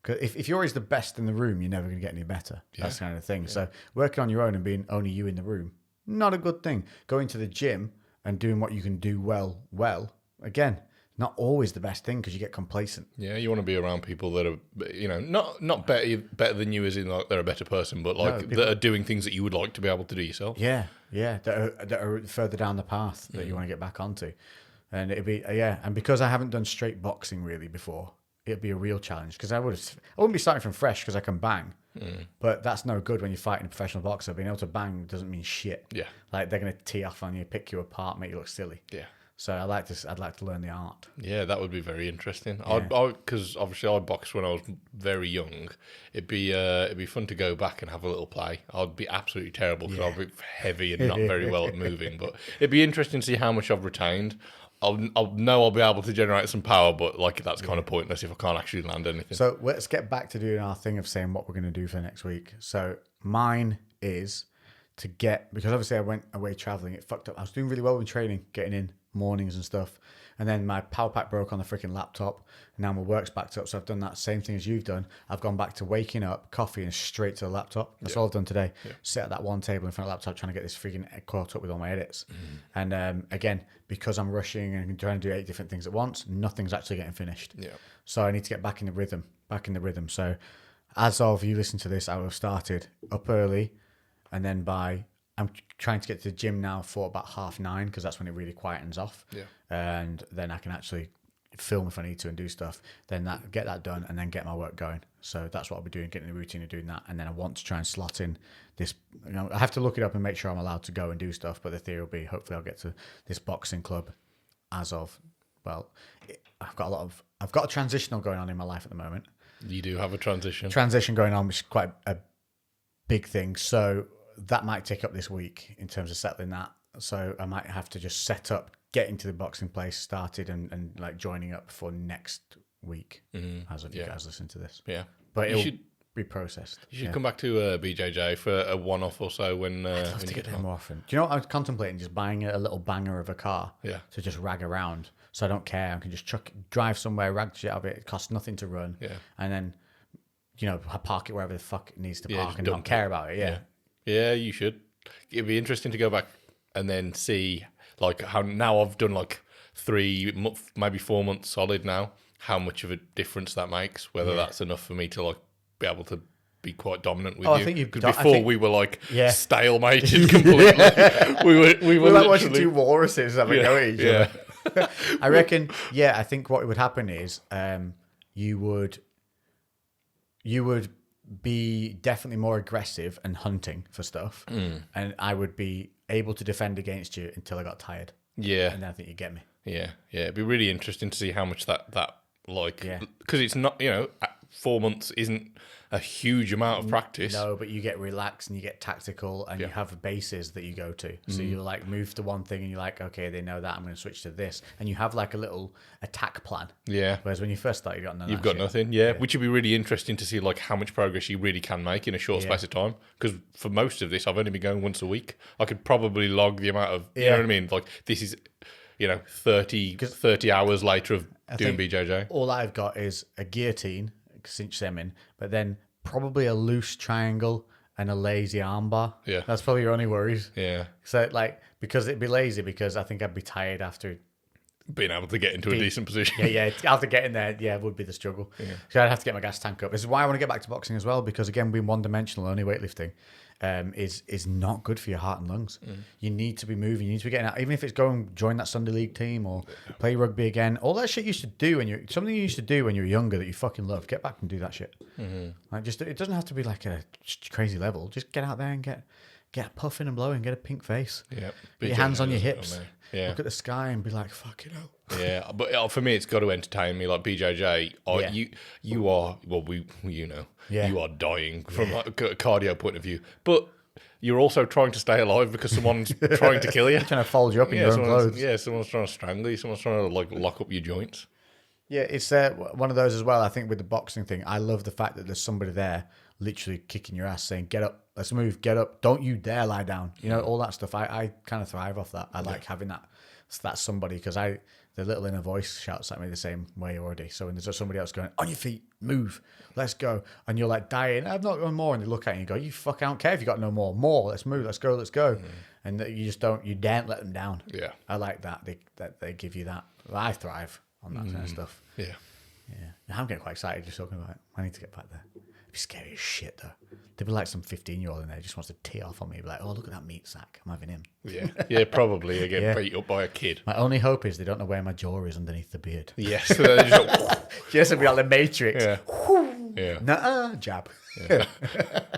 C: Because if you're always the best in the room, you're never going to get any better. That's the kind of thing. Yeah. So working on your own and being only you in the room, not a good thing. Going to the gym and doing what you can do well, again, not always the best thing because you get complacent.
B: Yeah, you want to be around people that are, not better than you as in like they're a better person, but like that are doing things that you would like to be able to do yourself.
C: Yeah, that are further down the path that you want to get back onto. And it'd be, and because I haven't done straight boxing really before, it'd be a real challenge because I wouldn't be starting from fresh because I can bang, but that's no good when you're fighting a professional boxer. Being able to bang doesn't mean shit.
B: Yeah,
C: like they're gonna tee off on you, pick you apart, make you look silly.
B: Yeah.
C: So I'd like to learn the art.
B: Yeah, that would be very interesting.
C: Yeah.
B: Because obviously I boxed when I was very young. It'd be fun to go back and have a little play. I'd be absolutely terrible because I'd be heavy and not very well at moving. But it'd be interesting to see how much I've retained. I'll know I'll be able to generate some power, but like that's kind of pointless if I can't actually land anything.
C: So let's get back to doing our thing of saying what we're going to do for next week. So mine is to because obviously I went away traveling. It fucked up. I was doing really well with training, getting in mornings and stuff. And then my power pack broke on the freaking laptop. And now my work's backed up. So I've done that same thing as you've done. I've gone back to waking up, coffee, and straight to the laptop. That's all I've done today. Yeah. Sit at that one table in front of the laptop trying to get this freaking caught up with all my edits. And again, because I'm rushing and trying to do 8 different things at once, nothing's actually getting finished. Yeah. So I need to get back in the rhythm. So as of you listen to this, I will have started up early. And then I'm trying to get to the gym now for about 9:30 because that's when it really quietens off. Yeah. And then I can actually film if I need to and do stuff. Then get that done and then get my work going. So that's what I'll be doing, getting the routine of doing that. And then I want to try and slot in this. I have to look it up and make sure I'm allowed to go and do stuff. But the theory will be hopefully I'll get to this boxing club as of, I've got a transitional going on in my life at the moment.
B: You do have a transition
C: going on, which is quite a big thing. So that might take up this week in terms of settling that. So I might have to just set up, getting to the boxing place started and like joining up for next week as of you guys listen to this. Yeah. But it'll be processed.
B: You should come back to BJJ for a one-off or so when
C: I'd love to get there more often. Do you know what I was contemplating? Just buying a little banger of a car to just rag around. So I don't care. I can just drive somewhere, rag shit out of it. It costs nothing to run. Yeah. And then, I park it wherever the fuck it needs to park and not care about it. Yeah.
B: Yeah, you should. It'd be interesting to go back and then see like how now I've done like 3 months, maybe 4 months solid now, how much of a difference that makes, whether that's enough for me to like be able to be quite dominant with you.
C: I think you've
B: because before we were like stalemated completely. we were
C: like watching 2 walruses having go at each other. I reckon, I think what would happen is you would be definitely more aggressive and hunting for stuff, and I would be able to defend against you until I got tired. Yeah, and then I think you get me.
B: Yeah, it'd be really interesting to see how much that because it's not 4 months isn't a huge amount of practice.
C: No, but you get relaxed and you get tactical and you have bases that you go to. So you like move to one thing and you're like, okay, they know that, I'm going to switch to this. And you have like a little attack plan. Yeah. Whereas when you first start, you've got
B: nothing. Yeah. Which would be really interesting to see like how much progress you really can make in a short space of time. Because for most of this, I've only been going once a week. I could probably log the amount of, you know what I mean? Like this is, 30 hours later of doing BJJ.
C: All I've got is a guillotine, cinch them in, but then probably a loose triangle and a lazy armbar. Yeah. That's probably your only worries. Yeah. So because it'd be lazy because I think I'd be tired after
B: being able to get into a decent position.
C: Yeah. After getting there, would be the struggle. Yeah. So I'd have to get my gas tank up. This is why I want to get back to boxing as well, because again, being one-dimensional, only weightlifting, is not good for your heart and lungs. You need to be moving. You need to be getting out. Even if it's join that Sunday league team or play rugby again. All that shit you used to do something you used to do when you were younger that you fucking loved. Get back and do that shit. Like it doesn't have to be like a crazy level. Just get out there and get puffing and blowing. Get a pink face. Yeah. Put your hands on your hips. Yeah. Look at the sky and be like, fucking hell.
B: Yeah, but for me, it's got to entertain me. Like BJJ, you are, you are dying from like a cardio point of view. But you're also trying to stay alive because someone's trying to kill you.
C: Trying to fold you up in your own clothes.
B: Yeah, someone's trying to strangle you. Someone's trying to like lock up your joints.
C: Yeah, it's one of those as well. I think with the boxing thing, I love the fact that there's somebody there literally kicking your ass, saying, "Get up, let's move, get up, don't you dare lie down." You know, all that stuff. I kind of thrive off that. I like having that. That's somebody because the little inner voice shouts at me the same way already. So when there's just somebody else going, "On your feet, move, let's go," and you're like dying, "I've not got more," and they look at you and go, "You fuck, I don't care if you got no more, let's move, let's go," and you just you daren't let them down.
B: Yeah,
C: I like that. They give you that. I thrive on that kind of stuff.
B: Yeah.
C: I'm getting quite excited just talking about it. I need to get back there. It'd be scary as shit, though. There'd be like some 15-year-old in there who just wants to tee off on me. Be like, "Oh, look at that meat sack. I'm having him."
B: Yeah, probably. You get beat up by a kid.
C: My only hope is they don't know where my jaw is underneath the beard.
B: Yes. So they're just like,
C: Just to be like the Matrix.
B: yeah.
C: Nuh-uh, jab.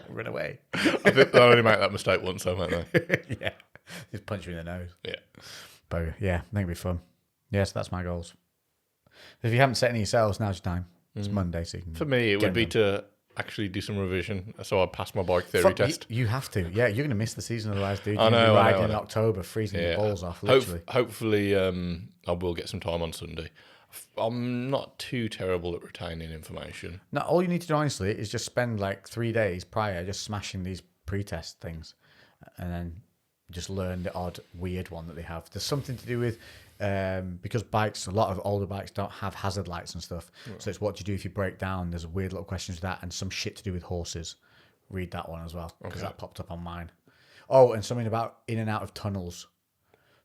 C: Run away.
B: I think they only make that mistake once, though, don't they?
C: Yeah. Just punch you in the nose.
B: Yeah.
C: But yeah, I think it'd be fun. Yes, that's my goals. If you haven't set any yourselves, now's your time. It's Monday, so you can
B: For me, it would be
C: them.
B: to actually do some revision so I pass my bike theory test.
C: You have to. Yeah, you're going to miss the season otherwise, dude.
B: I know,
C: You're gonna be riding
B: I
C: in
B: know.
C: October, freezing your balls off, literally.
B: Hopefully, I will get some time on Sunday. I'm not too terrible at retaining information.
C: No, all you need to do, honestly, is just spend like 3 days prior just smashing these pre-test things and then just learn the odd, weird one that they have. There's something to do with, because bikes, a lot of older bikes don't have hazard lights and stuff. Right. So it's what do you do if you break down? There's weird little questions with that and some shit to do with horses. Read that one as well, because that popped up on mine. Oh, and something about in and out of tunnels.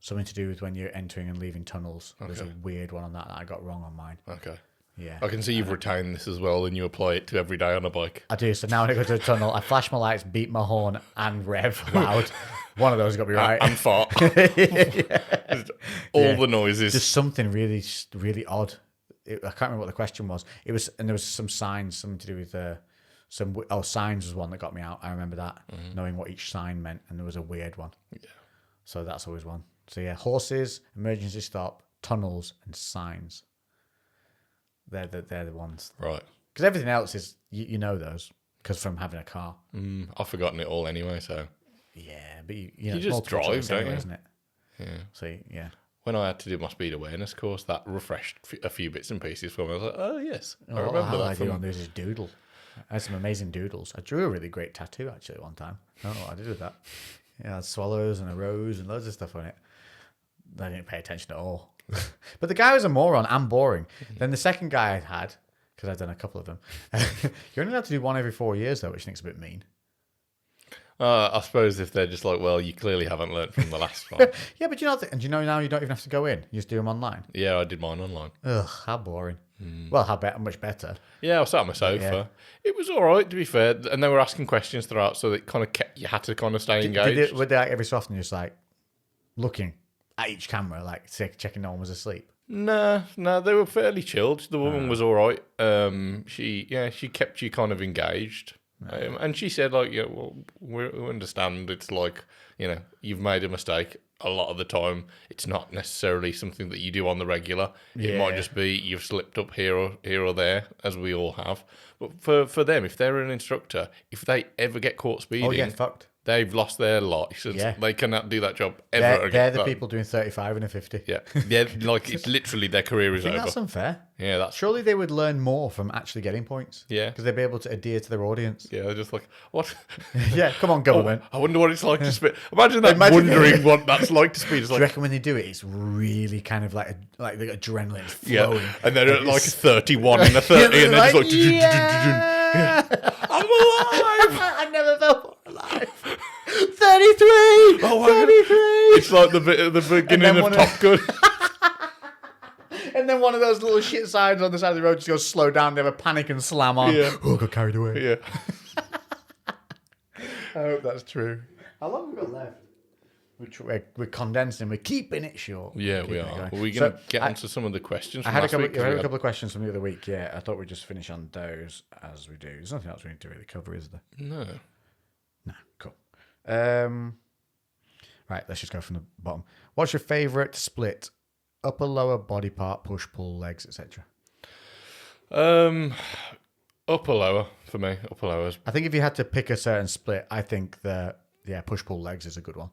C: Something to do with when you're entering and leaving tunnels. There's a weird one on that I got wrong on mine.
B: Okay.
C: Yeah.
B: I can see you've retained this as well and you apply it to every day on a bike.
C: I do. So now when I go to a tunnel, I flash my lights, beat my horn, and rev loud. One of those has got to be right.
B: And fart. All the noises.
C: Just something really, really odd. I can't remember what the question was. It was, and there was some signs, something to do with signs was one that got me out. I remember that, knowing what each sign meant, and there was a weird one. Yeah. So that's always one. So yeah, horses, emergency stop, tunnels, and signs. They're the ones.
B: Right.
C: Because everything else is you know those because from having a car.
B: I've forgotten it all anyway, so.
C: Yeah, but you know,
B: You just drive, don't you?
C: isn't it?
B: Yeah.
C: So yeah.
B: When I had to do my speed awareness course, that refreshed a few bits and pieces for me. I was like, oh, yes. I remember
C: all
B: that.
C: I do on those is doodle. I had some amazing doodles. I drew a really great tattoo, actually, one time. I don't know what I did with that. Yeah, I had swallows and a rose and loads of stuff on it. I didn't pay attention at all. But the guy was a moron and boring. Then the second guy I had, because I've done a couple of them, you're only allowed to do one every 4 years, though, which I think's a bit mean.
B: I suppose if they're just like, well, you clearly haven't learned from the last one.
C: Yeah, but and do you know now you don't even have to go in? You just do them online.
B: Yeah, I did mine online.
C: Ugh, how boring. Well, how much better.
B: Yeah, I was sat on my sofa.
C: Yeah.
B: It was all right, to be fair. And they were asking questions throughout, so it kind of kept, you had to kind of stay engaged.
C: Were they like every so often just like looking at each camera, like checking no one was asleep?
B: No, they were fairly chilled. The woman was all right. She kept you kind of engaged. And she said, like, yeah, well, we understand it's like, you know, you've made a mistake. A lot of the time, it's not necessarily something that you do on the regular. It might just be you've slipped up here or there, as we all have. But for them, if they're an instructor, if they ever get caught speeding,
C: fucked.
B: They've lost their license.
C: Yeah.
B: They cannot do that job ever again.
C: They're the people doing 35 and a 50.
B: Yeah, like it's literally their career is
C: I think
B: over.
C: that's unfair.
B: Yeah, that's
C: Surely they would learn more from actually getting points.
B: Yeah.
C: Because they'd be able to adhere to their audience.
B: yeah. They're just like, what?
C: Yeah, come on, government.
B: I wonder what it's like to speed. Imagine wondering what that's like to speed. It's
C: Do you
B: like,
C: reckon when they do it, it's really kind of like the adrenaline's
B: yeah,
C: flowing?
B: and they're at like a 31 and a 30, and they're just like, I'm alive.
C: I never felt more alive. 33!
B: Oh my God.
C: 33!
B: It's like the bit at the beginning of Top Gun.
C: And then one of those little shit signs on the side of the road just goes slow down. They have a panic and slam on.
B: Yeah.
C: Oh, got carried away.
B: Yeah.
C: I hope that's true. How long have we got left? We're condensing. We're keeping it short.
B: Yeah, we
C: Keeping it
B: are.
C: going.
B: Are we going to
C: So,
B: get onto some of the questions
C: I
B: from
C: had a
B: last
C: couple.
B: week?
C: I had a couple of questions from the other week. Yeah, I thought we'd just finish on those as we do. There's nothing else we need to really cover, is there?
B: No.
C: No. Cool. Right. Let's just go from the bottom. What's your favourite split? Upper, lower, body part, push, pull, legs, etc.
B: Upper lower for me. Upper lowers.
C: I think if you had to pick a certain split, I think the Yeah, push-pull legs is a good one.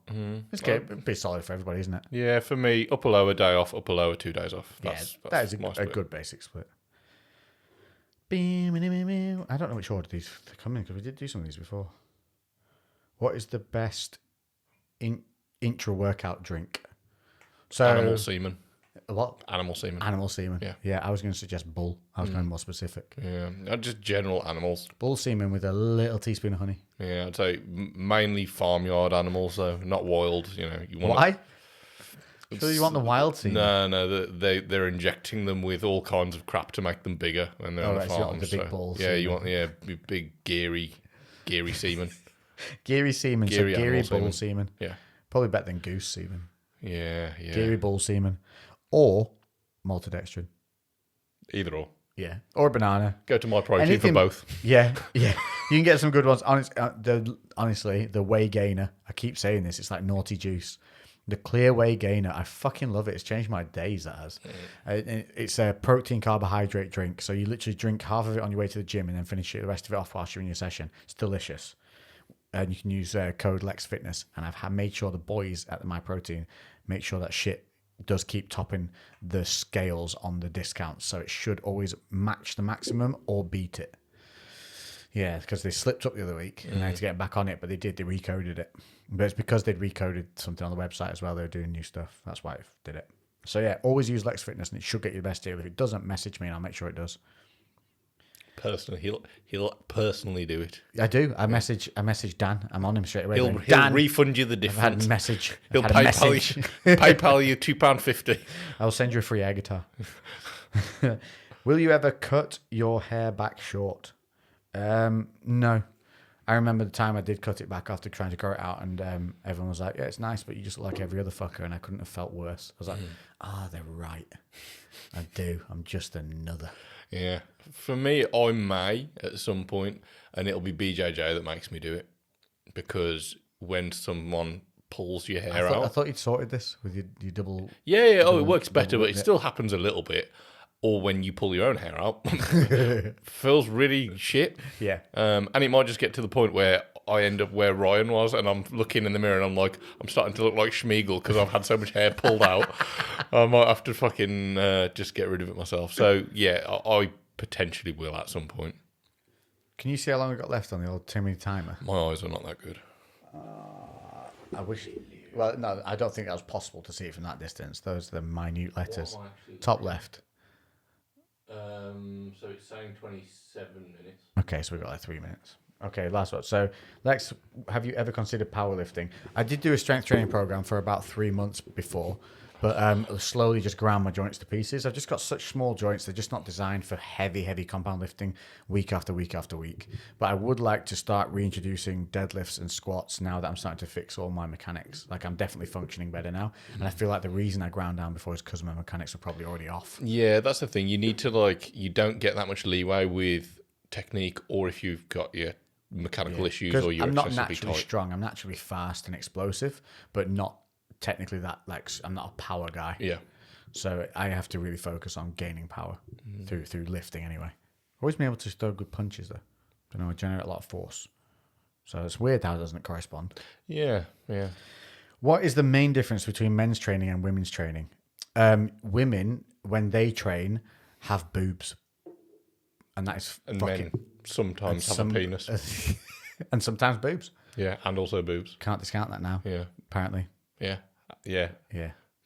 C: It's good. It'd be solid for everybody, isn't it?
B: Yeah, for me, upper lower day off, upper lower 2 days off. That's
C: that is
B: my
C: a
B: split.
C: good basic split. I don't know which order these come in because we did do some of these before. What is the best intra-workout drink? So
B: Animal semen.
C: What?
B: Animal semen.
C: Animal semen.
B: Yeah.
C: I was going to suggest bull. I was going more specific.
B: Yeah, just general animals.
C: Bull semen with a little teaspoon of honey.
B: Yeah, I'd say mainly farmyard animals, though, not wild. You want
C: Why? So you want the wild semen?
B: No, they're injecting them with all kinds of crap to make them bigger when they're on the
C: So you
B: farm.
C: want the big bull
B: yeah,
C: semen.
B: you want big geary semen.
C: Geary semen.
B: Geary
C: Geary
B: animal
C: bull
B: semen.
C: semen.
B: Yeah,
C: Probably better than goose semen.
B: yeah.
C: Geary bull semen. Or maltodextrin.
B: Either or.
C: Yeah. Or a banana.
B: Go to MyProtein for
C: Anything-
B: both.
C: Yeah. You can get some good ones. Honestly, the whey gainer. I keep saying this. It's like naughty juice. The clear whey gainer. I fucking love it. It's changed my days, that has. It's a protein carbohydrate drink. So you literally drink half of it on your way to the gym and then finish the rest of it off whilst you're in your session. It's delicious. And you can use code Lex Fitness. And I've made sure the boys at the MyProtein make sure that shit does keep topping the scales on the discounts. So it should always match the maximum or beat it. Yeah, because they slipped up the other week and I had to get back on it, but they recoded it. But it's because they'd recoded something on the website as well. They were doing new stuff. That's why I did it. So yeah, always use Lex Fitness and it should get you the best deal. If it doesn't, message me and I'll make sure it does.
B: Personally, he'll personally do it.
C: I do. I message Dan. I'm on him straight away.
B: He'll
C: Dan,
B: refund you the
C: I've had
B: difference.
C: a message.
B: He'll
C: I've had a message.
B: PayPal you £2.50.
C: I'll send you a free air guitar. Will you ever cut your hair back short? No. I remember the time I did cut it back after trying to grow it out, and everyone was like, "Yeah, it's nice, but you just look like every other fucker," and I couldn't have felt worse. I was like, they're right. I do. I'm just another.
B: Yeah. For me, I may at some point, and it'll be BJJ that makes me do it. Because when someone pulls your hair
C: I
B: out.
C: thought you'd sorted this with your double.
B: Yeah. Oh, it works better, but it still happens a little bit. Or when you pull your own hair out. Feels really shit.
C: Yeah.
B: And it might just get to the point where I end up where Ryan was, and I'm looking in the mirror and I'm like, I'm starting to look like Schmeagol because I've had so much hair pulled out. I might have to fucking just get rid of it myself. So, yeah, I potentially will at some point.
C: Can you see how long we got left on the old Timmy timer?
B: My eyes are not that good.
C: I wish. Well, no, I don't think that was possible to see it from that distance. Those are the minute letters. Top left.
B: So it's saying 27 minutes.
C: Okay, so we've got like 3 minutes. Okay, last one. So, Lex, have you ever considered powerlifting? I did do a strength training program for about 3 months before, but slowly just ground my joints to pieces. I've just got such small joints; they're just not designed for heavy compound lifting week after week after week. But I would like to start reintroducing deadlifts and squats now that I'm starting to fix all my mechanics. Like I'm definitely functioning better now, and I feel like the reason I ground down before is because my mechanics were probably already off.
B: Yeah, that's the thing. You need to you don't get that much leeway with technique, or if you've got your mechanical issues, or you're
C: I'm not
B: excessively
C: naturally
B: tight.
C: strong. I'm naturally fast and explosive, but not technically that. Like I'm not a power guy.
B: Yeah.
C: So I have to really focus on gaining power through lifting anyway. Always been able to throw good punches though. I generate a lot of force. So it's weird how it doesn't correspond.
B: Yeah.
C: What is the main difference between men's training and women's training? Women, when they train, have boobs. And that is
B: And
C: fucking...
B: men sometimes have a penis.
C: And sometimes boobs.
B: Yeah, and also boobs.
C: Can't discount that now,
B: Yeah.
C: apparently.
B: Yeah.
C: Yeah.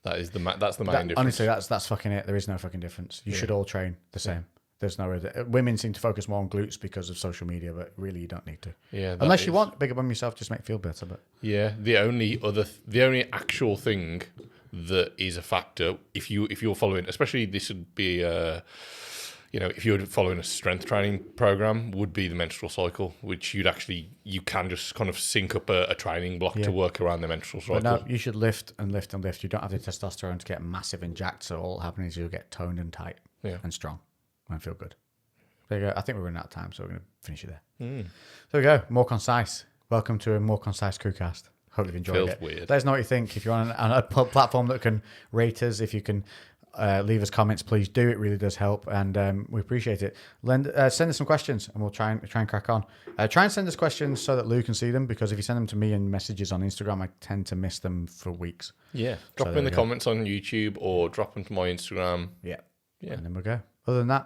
B: That is that's the main difference.
C: Honestly, that's fucking it. There is no fucking difference. You should all train the same. There's no other. Women seem to focus more on glutes because of social media, but really you don't need to.
B: Yeah.
C: Unless you want bigger bum yourself, just make you feel better. But
B: Yeah. The only actual thing that is a factor, if you're following, especially this would be if you're following a strength training program, would be the menstrual cycle, which you can just kind of sync up a training block to work around the menstrual cycle.
C: But no, you should lift and lift and lift. You don't have the testosterone to get massive and jacked. So all happening is you'll get toned and tight and strong and feel good. There you go. I think we're running out of time, so we're going to finish it there. There we go. More concise. Welcome to a more concise CREWCast. Hope you've enjoyed
B: Feels
C: it.
B: weird.
C: Let us know what you think. If you're on a platform that can rate us, if you can leave us comments, please do. It really does help, and we appreciate it. Send us some questions, and we'll try and crack on. Try and send us questions so that Lou can see them, because if you send them to me in messages on Instagram, I tend to miss them for weeks.
B: Yeah, drop them in the comments on YouTube or drop them to my Instagram.
C: Yeah. And then we'll go. Other than that,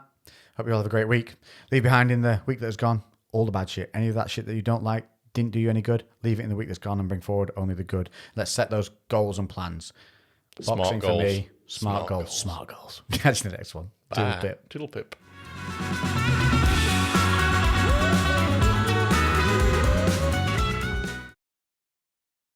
C: hope you all have a great week. Leave behind in the week that has gone all the bad shit. Any of that shit that you don't like, didn't do you any good, leave it in the week that's gone and bring forward only the good. Let's set those goals and plans. Boxing for me, smart goals. Catch you in the next one.
B: Bye.
C: Toodle pip.
B: Toodle pip.